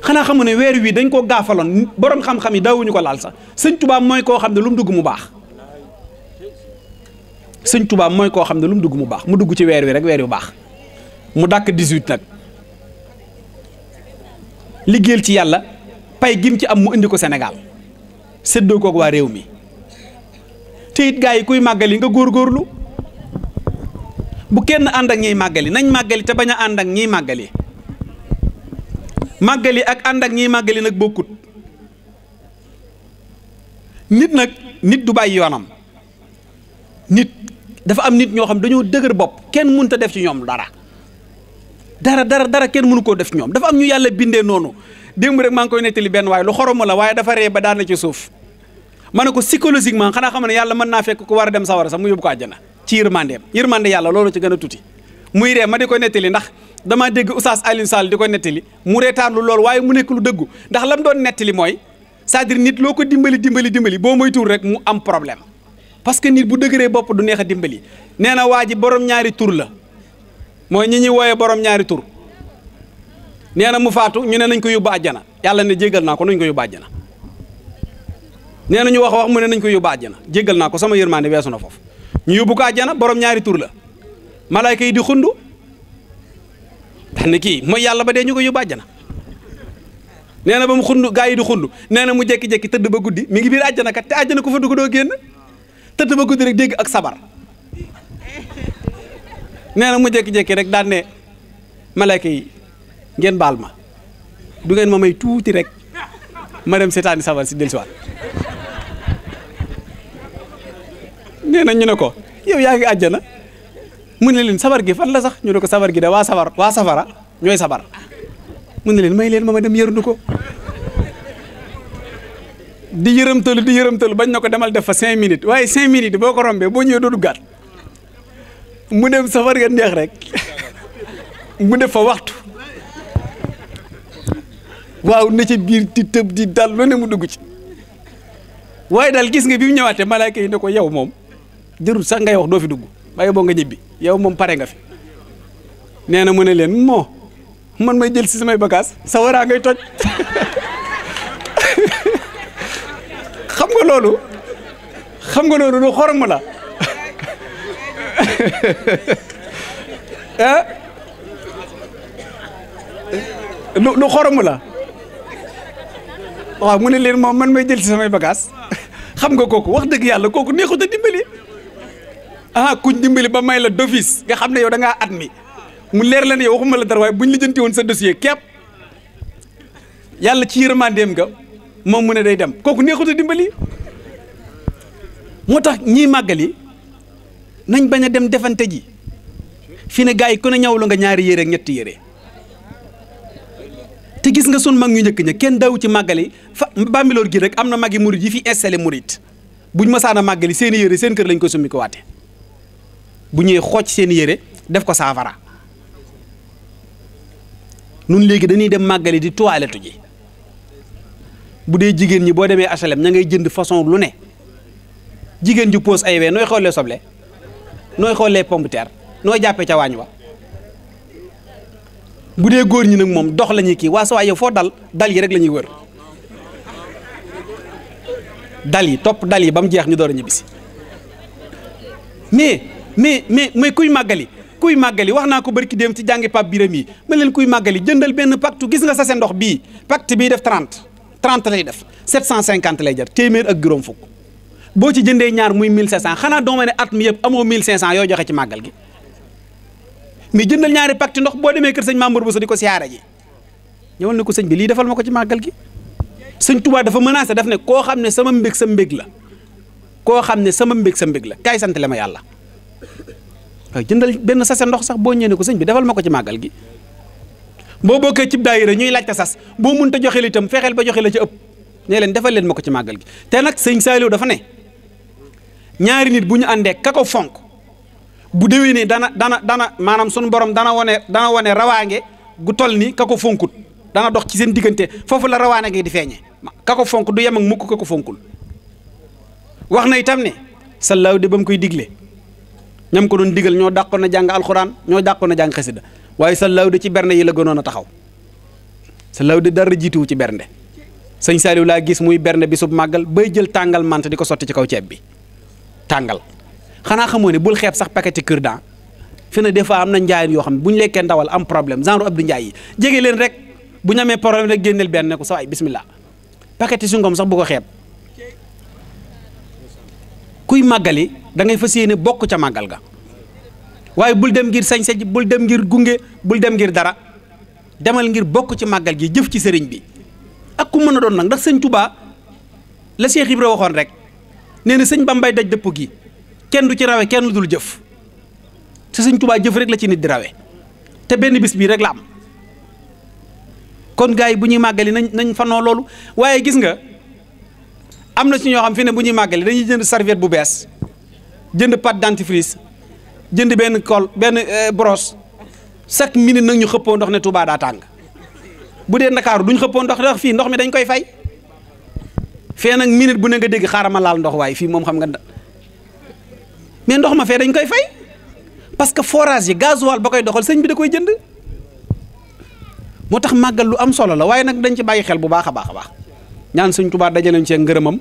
xanaa xamu ne weer wi dañ koo gaafaloon borom xam-xam yi daawuñu ko laal sax sëñ Tuubaa mooy koo xam ne lu mu dugg mu baax sëñ Tuubaa mooy koo xam ne lu mu dugg mu baax mu dugg ci weer wi rek weer yu baax mu dàkk 18 nag liggéeyal ci yàlla pay gim ci am mu indi ko Sénégal séddoo koog waa réew mi te it gaa yi kuy màggali nga góorgóorlu bu kenn ànd ak ñiy màggali nañ màggali te bañ a ànd ak ñiy màggali màggali ak ànd ak ñiy màggali nag bokkut nit du bàyyi yoonam nit dafa am nit ñoo xam dañoo dëgër bopp kenn mënut a def ci ñoom dara kenn mënu koo def ci ñoom dafa am ñu yàlla bindee noonu démb rek maa ngi koy nettali benn waaye lu xoromu la waaye dafa ree ba daana ci suuf ma ne ko psychologiquement xanaa xam ne yàlla mën naa fekk ku war a dem sawara sax mu yóbbu ko àjjana ci yërmande yàlla loolu ci gën a tuuti muy ree ma di ko nettali ndax damaa dégg Oustaz Alioune Sall di ko nettali mu reetaanlu loolu waaye mu nekk lu dëggu ndax lam doon nettali mooy c'est-à-dire nit loo ko dimbali boo moytuwul rek mu am problème parce que nit bu dëgëree bopp du neex a dimbali nee na waa ji borom ñaari tur la mooy ñi ñuy wooyee borom ñaari tur nee na mu faatu ñu ne nañ ko yóbbu àjjana yàlla ne jéggal naa ko nañ ko yóbbu àjjana nee na ñu wax mu ne nañ ko yóbbu àjjana jéggal naa ko sama yërmande weesu na foofu ñu yóbbu ko àjjana borom ñaari tur la malaayka yi di xundu ndax ne kii mooy yàlla ba dee ñu ko yóbbu àjjana nee na ba mu xundu gaa yi di xundu nee na mu jékki-jékki tëdd ba guddi mi ngi biir àjjana kat te àjjana ku fa dugg doo génn tëdd ba guddi rek dégg ak sabar nee na mu jékki-jékki rek daan ne malaayka yi ngeen baal ma du ngeen ma may tuuti rek ma dem seetaani sabar si dellusiwaat nee na ñu ne ko yow yaa ngi àjjana mu ne leen sabar gi fan la sax ñu ne ko sabar gi de waa safara ñooy sabar mu ne leen may leen ma dem yërndu ko di yërëmtalu bañ na ko demal def fa 5 minutes waaye 5 minutes boo ko rombee boo ñëwee doo duggaat mu dem safar ga neex rek mu def fa waxtu waaw na ci biir di tëb di dal lu ne mu dugg ci waaye daal gis nga bi mu ñëwaatee malaaka yi ne ko yow moom jërul sax ngay wax doo fi dugg waaye boo nga ñibbi yow moom pare nga fi nee na mu ne leen moo man may jël si samay bagages sa waraa ngay toj xam nga loolu lu xorom la ah lu xorom la waaw mu ne leen moom man may jël si samay bagages xam nga kooku wax dëgg yàlla kooku neexut a dimbali kuñ dimbali ba may la d'office nga xam ne yow da ngaa admis mu leer la ne yow waxuma la dara waaye buñ lijjanti woon sa dossier képp yàlla ci yërmandeem nga moom mu ne day dem kooku neexut a dimbali moo tax ñii màggali nañ bañ a dem defante ji fi ne gars yi ku ne ñawlu nga ñaari yére ak ñetti yére te gis nga sun mag ñu njëkk ña kenn daw ci màggali fa Bambilor gi rek am na magi murit yi fi installé murit buñ mësaan a màggali seen yére seen kër lañ koy summi ko waate bu ñëwee xooj seen yére def ko saafara nun léegi dañuy dem màggali di toilette ji bu dee jigéen ñi boo demee HLM ña ngay jënd façon lu ne jigéen ju poos ay wee nooy xoolee soble nooy xoolee pomme de terre nooy jàppee ca waañ wa bu dee góor ñi nag moom dox la ñuy kii waa sa waay yow foo dal yi rek la ñuy wër topp dal yi ba mu jeex ñu door a ñibbisi mais kuy màggali wax naa ko barki dem ci jàngi Pape Biram yi ma leen kuy màggali jëndal benn pacte gis nga sa seen ndox bii pacte bii def 30 lay def 750 lay jar téeméer ak juróom fukk boo ci jëndee ñaar muy 1500 xanaa dooma ne at mi yëpp amoo 1500 yoo joxe ci màggal gi mais jëndal ñaari pacte ndox boo demee kër sëñ Mamour Bousso di ko siyaara ji ñëwal ne ko sëñ bi lii defal ma ko ci màggal gi sëñ Touba dafa menacé daf ne koo xam ne sama mbég sa mbég la kaay sant le ma yàlla waaye jëndal benn sase ndox sax boo ñëwee ne ko sëñ bi defal ma ko ci màggal gi boo bokkee cib daayira ñuy laajte sas boo mënta joxe li itam fexeel ba joxe la ci ëpp ne leen defal leen ma ko ci màggal gi te nag sëñ Saliou dafa ne ñaari nit bu ñu àndee ka ko fonk bu déwénee dana maanaam sunu borom dana wane rawaange gu toll ni ka ko fonkut dana dox ci seen diggante foofu la rawaange gi di feeñee ka ko fonk du yem ak mukk ka ko fonkul wax na itam ne sallaaw de ba mu koy digle ñam ko doon digal ñoo dàqoon na jàng alxuraan ñoo dàqoon na jàng xasida waaye sallaaw de ci bernde yi la gënoon a taxaw sallaaw de dara jiituwu ci bernde sëñ Saliou laa gis muy bernde bi sub màggal bay jël tàngal mant di ko sotti ci kaw ceeb bi tàngal xanaa xamoo ne bul xeeb sax paquet kër daan fi ne des fois am na njaayeen yoo xam ne bu ñu lekkee ndawal am problème genre Abdou Ndiaye yi jege leen rek bu ñu amee problème rek génneel benn ne ko sa waay bismillah paquet su ngom sax bu ko xeeb kuy màggali da ngay fas yéene bokk ca màggal ga waaye bul dem ngir sañ-sañ bul dem ngir gunge bul dem ngir dara demal ngir bokk ci màggal gi jëf ci sëriñ bi ak ku mën a doon nag ndax sëñ Touba la Cheikh Ibra waxoon rek nee na sëñ Bambay daj dëpp gi kenn du ci rawe kenn dul jëf te sëñ Touba jëf rek la ci nit di rawe te benn bis bii rek la am kon gars yi bu ñuy màggali nañ fanoo loolu waaye gis nga am na ci ñoo xam fi ne bu ñuy màggali dañuy jënd serviette bu bees jënd pâte dentifrice jënd benn col benn brosse chaque minute nag ñu xëppoo ndox ne Touba daa tàng bu dee Ndakaaru duñ xëppoo ndox fii ndox mi dañ koy fay fee nag minute bu ne nga dégg xaaral ma laal ndox waaye fii moom xam nga mais ndox ma fee dañ koy fay parce que forage yi gasoil ba koy doxal sëñ bi da koy jënd moo tax màggal lu am solo la waaye nag dañ ci bàyyi xel bu baax a baax a baax ñaan sëñ Touba dajaleñ ci ngërëmam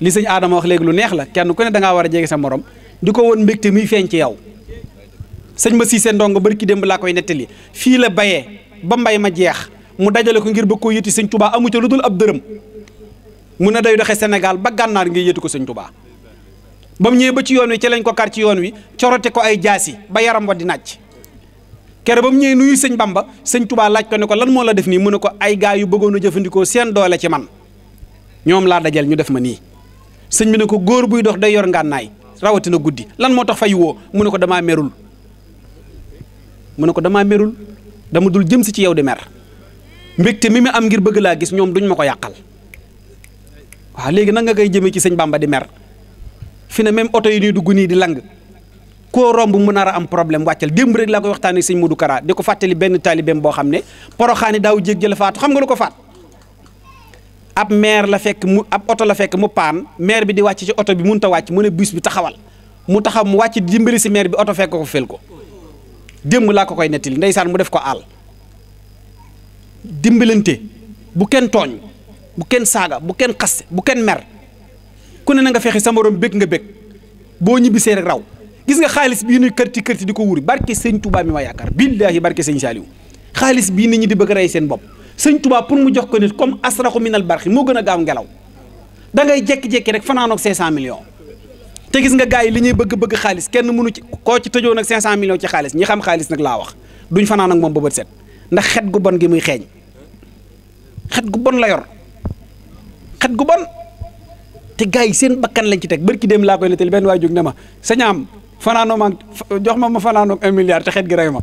li sëñ Adama wax léegi lu neex la kenn ku ne da ngaa war a jege sa morom di ko woon mbégte muy feeñ ci yow sëñ ma siisee ndongo bari ki démb laa koy nettali fii la bayee ba mbay ma jeex mu dajale ko ngir bëgg koo yëti sëñ Touba amu ca lu dul ab dërëm mu ne day doxee Sénégal ba gànnaar ngi yëtu ko sëñ Touba ba mu ñëwee ba ci yoon wi ci lañ ko kar ci yoon wi corote ko ay jaasi ba yaram wa di nàcc kere ba mu ñëwee nuyu sëñ Bamba sëñ Touba laaj ko ne ko lan moo la def nii mu ne ko ay gaa yu bëggoon a jëfandikoo seen doole ci man ñoom laa dajal ñu def ma nii sëñ bi ne ko góor buy dox day yor ngànnaay rawatina guddi lan moo tax fayu woo mu ne ko damaa merul dama dul jëm si ci yow di mer mbégte mi am ngir bëgg laa gis ñoom duñ ma ko yàqal waaw léegi nag nga koy jëmee ci sëñ Bamba di mer fi ne même oto yi ñuy dugg nii di lang koo romb mu nar a am problème wàccal démb rek laa koy waxtaanee sëñ Modou Kara di ko fàttali benn taalibeem boo xam ne poroxaani daaw jéeg jëla faatu xam nga lu ko faat ab maire la fekk mu ab oto la fekk mu paan maire bi di wàcc ci oto bi mënut a wàcc mu ne bus bi taxawal mu taxaw mu wàcc dimbali si maire bi oto fekk ko fel ko démb laa ko koy nettali ndeysaan mu def ko àll dimbalante bu kenn tooñ bu kenn saaga bu kenn xaste bu kenn mer ku ne na nga fexe sa morom bëgg nga bëgg boo ñibbisee rek raw gis nga xaalis bii nuy kërti di ko wuri barke sëñ Touba mi ma yaakaar billaahi barke sëñ Saliou xaalis bii nit ñi di bëgg a rey seen bopp sëñ Touba pour mu jox ko nit comme asraxu minal barxi moo gën a gaaw ngelaw da ngay jekki-jekki rek fanaanoog 500 millions te gis nga gars yi li ñuy bëgg xaalis kenn mënu ci koo ci tëjoon ak 500 millions ci xaalis ñi xam xaalis nag laa wax duñ fanaan ak moom ba bët set ndax xet gu bon gi muy xeeñ xet gu bon la yor xet gu bon te gars yi seen bakkan lañ ci teg barki dem laa koy nettali benn waay jóg ne ma sañaam fanaanoo ma jox ma fanaanoog 1 milliard te xet gi rey ma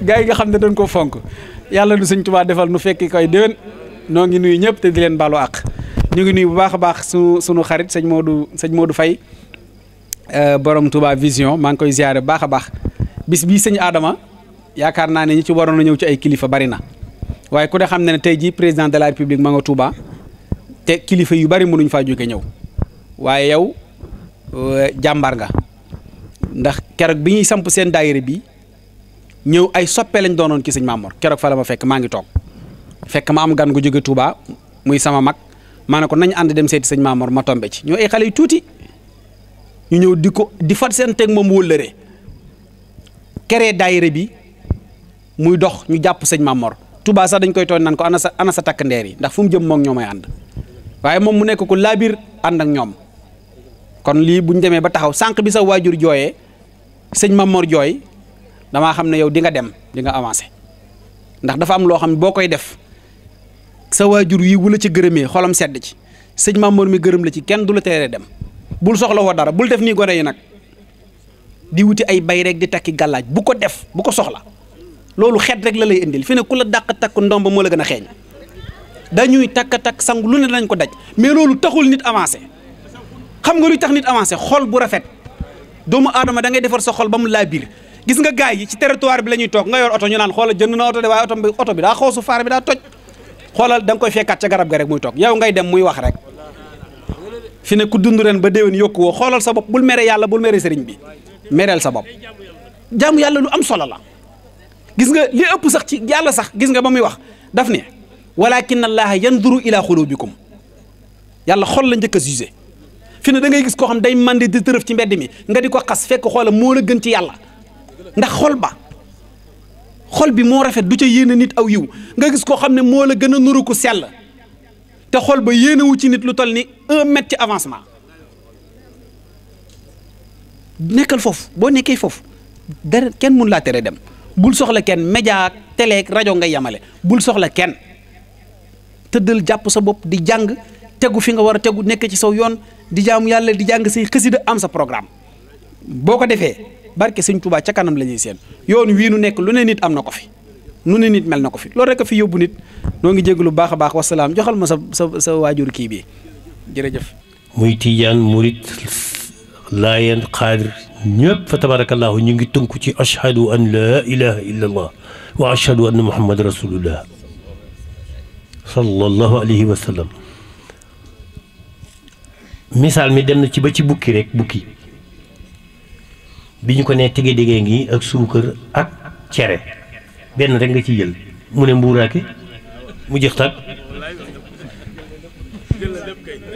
gars yi nga xam ne dañ ko fonk yàlla du sëñ Touba defal nu fekki koy déwén noo ngi nuyu ñëpp te di leen baalu àq ñu ngi nuyu bu baax a baax sunu xarit sëñ Modou Faye borom Touba Vision maa ngi koy ziare bu baax a baax bis bii sëñ Adama yaakaar naa ne ñi ci waroon a ñëw ci ay kilifa bari na waaye ku ne xam ne tey jii président de la république ma nga Touba te kilifa yu bari mënuñ faa jóge ñëw waaye yow jàmbaar nga ndax keroog bi ñuy samp seen daayira bi ñëw ay soppe lañ doonoon ci sëñ Mamor keroog fa la ma fekk maa ngi toog fekk ma am gan gu jóge Touba muy sama mag maa ne ko nañ ànd dem seeti sëñ Mamor ma tombe ci ñoo ay xale yu tuuti ñu ñëw di fat seen teg moom wóllëre keree daayira bi muy dox ñu jàpp sëñ Mamor Touba sax dañ koy tooñ naan ko ana sa takk ndeer yi ndax fu mu jëm moom ñoo may ànd waaye moom mu nekk ko laabir ànd ak ñoom kon lii bu ñu demee ba taxaw sànq bi sa waajur jooyee sëñ Mamor jooy damaa xam ne yow di nga dem di nga avancé ndax dafa am loo xam ne boo koy def sa waajur yi wu la ci gërëmee xolam sedd ci sëñ Mamor mi gërëm la ci kenn du la teeree dem bul soxla woo dara bul def nii gone yi nag di wuti ay bay rek di takki gàllaaj bu ko def bu ko soxla loolu xeet rek la lay indil fi ne ku la dàq takk ndomba moo la gën a xeeñ dañuy takk sangu lu ne dañ ko daj mais loolu taxul nit avancé xam nga luy tax nit avancé xol bu rafet doomu aadama da ngay defar sa xol ba mu laa biir gis nga gaay yi ci territoire bi la ñuy toog nga yor oto ñu naan xoolal jënd na oto de waaye oto bi daa xoosu faar bi daa toj xoolal da nga koy fekkaat ca garab ga rek muy toog yow ngay dem muy wax rek fi ne ku dund ren ba déwén yokku woo xoolal sa bopp bul mere yàlla bul mere sëriñ bi mereel sa bopp jaamu yàlla lu am solo la gis nga li ëpp sax ci yàlla sax gis nga ba muy wax daf ne walakin allaha yanduru ila xulubikum yàlla xol la njëkk a jugé fi ne da ngay gis koo xam day mandi di tërëf ci mbedd mi nga di ko xas fekk xoola moo la gën ci yàlla ndax xol bi moo rafet du ca yéene nit aw yiw nga gis koo xam ne moo la gën a nuru ko sell te xol ba yéenewu ci nit lu toll ni 1 mètre ci avancement nekkal foofu boo nekkee foofu dara kenn mun laa tere dem bul soxla kenn média télé rajo ngay yamale bul soxla kenn tëddal jàpp sa bopp di jàng tegu fi nga war a tegu nekk ci saw yoon di jaamu yàlla di jàng say xasida am sa programme boo ko defee barke sëñ Tuubaa ca kanam la ñuy seen yoon wii nu nekk lu ne nit am na ko fi nu ne nit mel na ko fi loolu rek a fi yóbbu nit noo ngi jéglu baax a baax wasalaam joxal ma sa waajur kii bi jërëjëf. muy Tijaan murit Laayeen Xaadir ñëpp fa tabarakallahu ñu ngi tënku ci ashhadu an la ilaha illa allah wa ashhadu anna muhammad rasulullah sallallahu alayhi wa sallam. misaal mi dem na ci ba ci bukki rek bukki bi ñu ko nee tege dégee ngi ak suukar ak cere benn rek nga ci jël mu ne mbuuraake mu jeex tàkk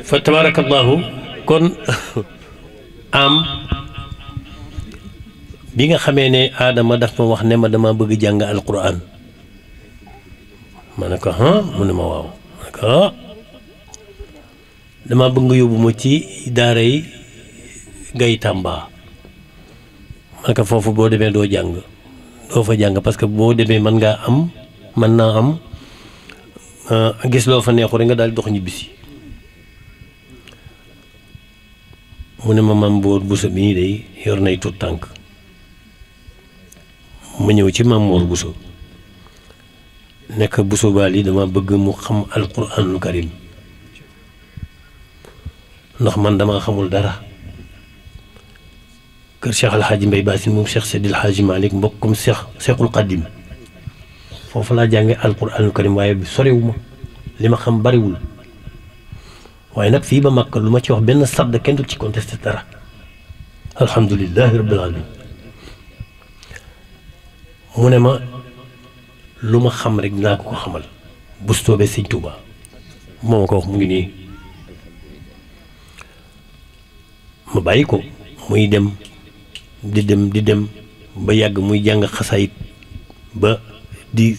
fa tabarakallahu kon am bi nga xamee ne Adama daf ma wax ne ma dama bëgg jàng alquran ma ne ko mu ne ma waaw ma ne ko dama bëgg nga yóbbu ma ci daara yi Gay Tamba ma ne ko foofu boo demee doo fa jàng parce que boo demee mën naa am gis loo fa neexu rek nga daal dox ñibbisi mu ne ma Maam Mor Bousso bi day yor nay tut tànk ma ñëw ci Maam Mor Bousso nekk Bousso Bali dama bëgg mu xam alquranul karim ndax man dama xamul dara kër Cheikh El Hadj Mbaye Bassine moom Cheikh Seydil Hadji Malick mbokkum Cheikhul Qadim foofu laa jànge alquranul karim waaye soriwuma li ma xam bariwul waaye nag fii ba Makka lu ma ci wax benn sadd kenn du ci contesté dara alhamdulilahi rabbil alamin mu ne ma lu ma xam rek dinaa ko xamal bu soobee Sëñ Tuuba moo ma ko wax mu ngi nii ma bàyyi ko muy dem di dem ba yàgg muy jàng xasaayit ba di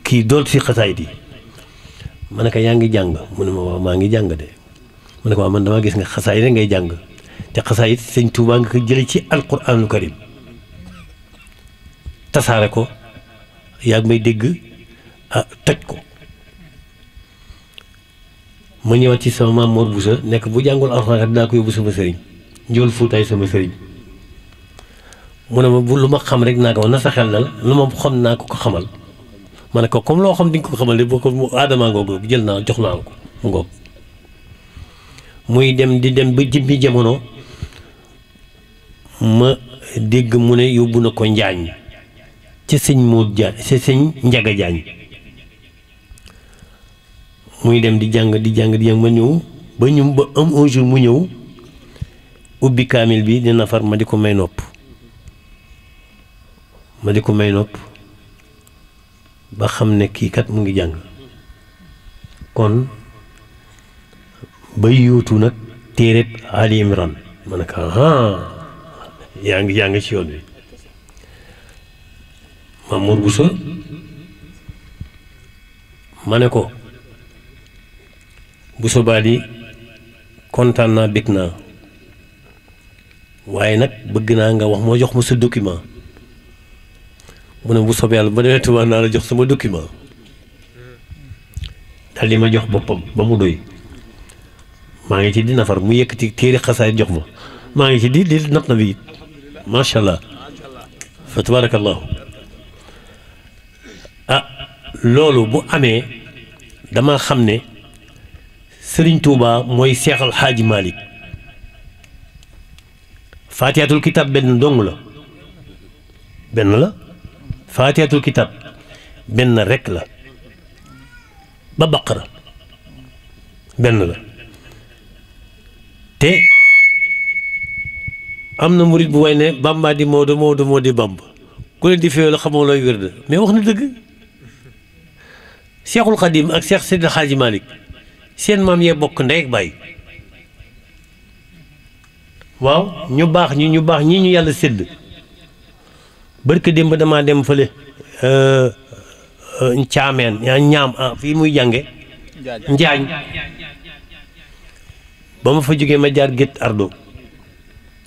kii dool si xasaayit yi ma ne ko yaa ngi jàng mu ne ma waaw maa ngi jàng de ma ne ko waaw man damaa gis nga xasaayit rek ngay jàng te xasaayit Sëñ Tuubaa nga ko jële ci alquraanul karim tasaare ko yaa ngi may dégg toj ko ma ñëwaat ci sama Maam Mor Bousso nekk bu jàngul alxuraan dinaa ko yóbbu sama sëriñ njool fuutaay sama sëriñ mu ne ma bu lu ma xam rek naa ko na sa xel dal lu ma xam naa ko xamal ma ne ko comme loo xam di nga ko xamal de boo ko aadama ngoog jël naa jox naa ko mu ngoog muy dem di dem ba jimbi jamono ma dégg mu ne yóbbu na ko Njaañ ca sëñ Modou Diagne ca sëñ Njaga Diagne muy dem di jàng ma ñëw ba am un jour mu ñëw ubbi kaamil bi di nafar ma di ko may nopp ba xam ne kii kat mu ngi jàng kon ba yóotu nag téereb Ali Imran ma ne ko yaa ngi ci yoon bi Maam Mor Bousso ma ne ko Bousso Bali kontaan naa bég naa waaye nag bëgg naa nga wax moo jox ma sa document mu ne bu soobee yàlla ba demee Tuubaa naa la jox sama document daal di ma jox boppam ba mu doy maa ngi ci di nafar mu yëkkati téere xasaay jox ma maa ngi ci di nap na bi it macha allah fa tabarakallahu loolu bu amee dama xam ne Sëriñ Tuubaa mooy Seexal Xaaji Malick faatihatul kitab benn dong la faatihatul kitab benn rekk la ba baqara benn la te am na murit bu way ne Bamba di Maodo Maodo moo di Bamba ku leen di féewal xamoo looy wér mais wax na dëgg. Cheikhul Khadim ak Cheikh Seydi Hadji Malick seen maam yee bokk ndey ak baay waaw ñu baax ñi ñu yàlla sédd barke démb damaa dem fële Ncaameen ñaam fii muy jànge Njaañ ba ma fa jógee ma jaar Guet Ardo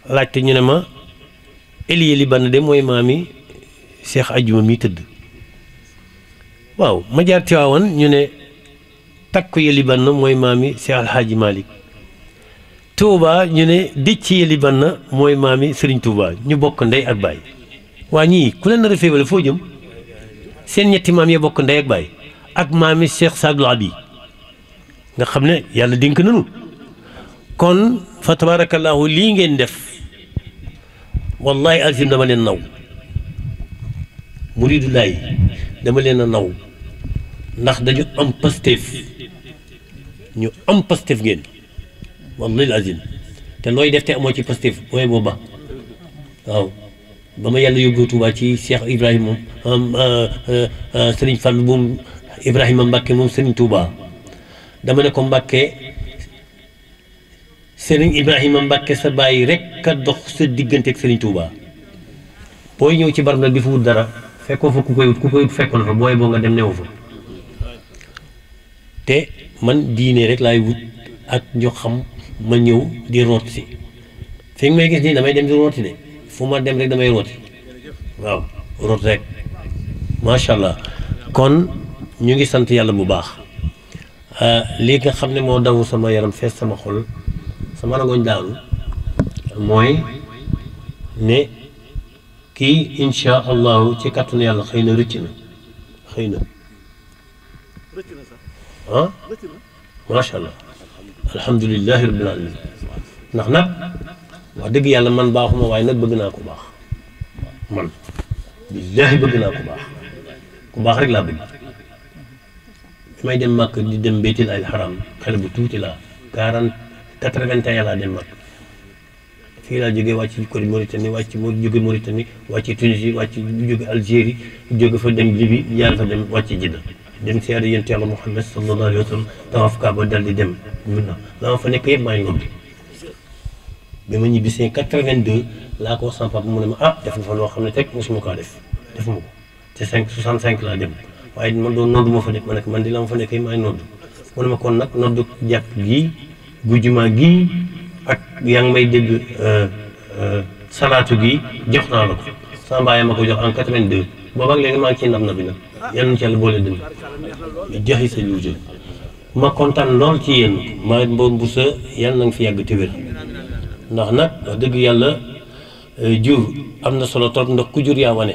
laajte ñu ne ma Elie li bann de mooy maami Cheikh Ajuma mi tëdd waaw ma jaar Tiwaawan ñu ne takku yëli bann mooy maami Cheikh Alhaaji Malick Touba ñu ne dëcc yëli bann mooy maami Serigne Touba ñu bokk ndey ak baay waa ñii ku leen nar a féewale foo jëm seen ñetti maam yee bokk ndey ak baay ak maami Cheikh Sadul Abi nga xam ne yàlla dénk nanu kon fa tabarakallahu lii ngeen def wallahi alsim dama leen naw muridullahi dama leen a naw ndax dañu am Pastef ñu am Pastef ngeen wallahi alazim te looy def te amoo ci Pastef booy booba waaw ba ma yàlla yóbbu Tuubaa ci Cheikh Ibrahima Sëriñ Fallu moom Ibrahima Mbàkke moom Sëriñ Tuubaa dama ne ko Mbàkke Sëriñ Ibrahima Mbàkke sa bàyyi rek a dox sa diggante ak Sëriñ Tuubaa booy ñëw ci barab nag di fa wut dara fekkoo fa ku koy wut fekk la fa booy boo nga dem newu fa te man diine rek laay wut ak ñoo xam ma ñëw di root si fi nga may gis nii damay dem di rooti de fu ma dem rek damay rooti waaw root rek macha allah kon ñu ngi sant yàlla bu baax lii nga xam ne moo daw sama yaram fees sama xol sama rangoñ daanu mooy ne kii insha allahu ci kàttanu yàlla xëy na rëcc na xëy na ah macha allah alhamdulilahi rabbil alamin ndax nag wax dëgg yàlla man baaxuma waaye nag bëgg naa ko baax man billaahi bëgg naa ko baax ku baax rek laa bëgg bi may dem màkk di dem Baytil al Haram xale bu tuuti laa 81 laa dem màkk fii laa jógee wàcc ci Côte Mauritanie wàcc jóge Mauritanie wàcc Tunisie wàcc jóge Algérie jóge fa dem Libye jaar fa dem wàcc Jidda dem siyaare yonent Yàlla Muhammad sallallahu alayhi wa sallam tawaaf Kaaba dal di dem mun na la ma fa nekk yëpp maa ngi noppi bi ma ñibbisee 82 laa ko wax sama papa mu ne ma def nga fa loo xam ne teg mosuma kaa defuma ko te 65 laa dem waaye man doon noddu ma fa nekk ma nekk man di la ma fa nekk maa ngi noddu mu ne ma kon nag noddu jàpp gii gujjuma gii ak yaa ngi may dégg salaatu gi jox naa la ko sama baay ma ko jox en 82 booba ak léegi maa ngi ciy ndam na bi nag yal na ci yàlla boole dëgg jaxi sa luujë ma kontaan lool ci yéen ma mboom bu sa yal na nga fi yàgg te wér ndax nag wax dëgg yàlla jur am na solo trop ndax ku jur yaa wane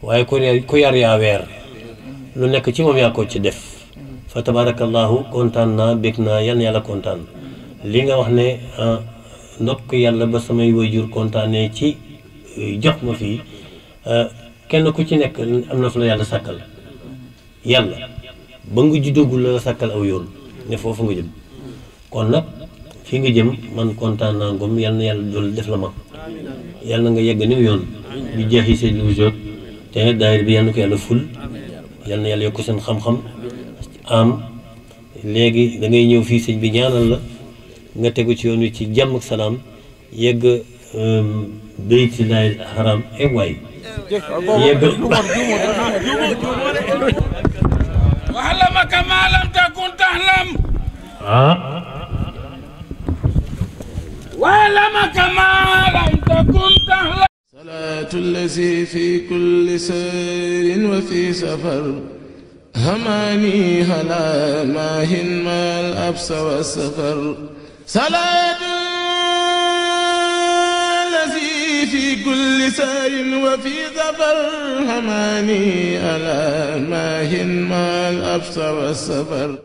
waaye ku yar yaa weer lu nekk ci moom yaa ko ci def fa tabarakallahu kontaan naa bég naa yal na yàlla kontaan li nga wax ne ndokk yàlla ba samay waajur kontaanee ci jox ma fii kenn ku ci nekk am na fu la yàlla sàkkal yàlla ba nga juddoogul la sàkkal aw yoon ne foofu nga jëm kon nag fi nga jëm man kontaan naa ngom yal na yàlla dool def la mag yal na nga yegg niw yoon bi jeexi seen lu te daayir bi yal na ko yàlla ful yal na yàlla yokk seen xam-xam am léegi da ngay ñëw fii sëñ bi ñaanal la nga tegu ci yoon wi ci jàmm ak salaam yegg Baytil Haram waay yegg وعلمك ما لم تكن تعلم وعلمك ما لم تكن تعلم صلاة الذي في كل سير وفي سفر هماني هلا ماهن ما الأبس والسفر صلاة الذي في كل سير وفي سفر هماني هلا ماهن ما الأبس والسفر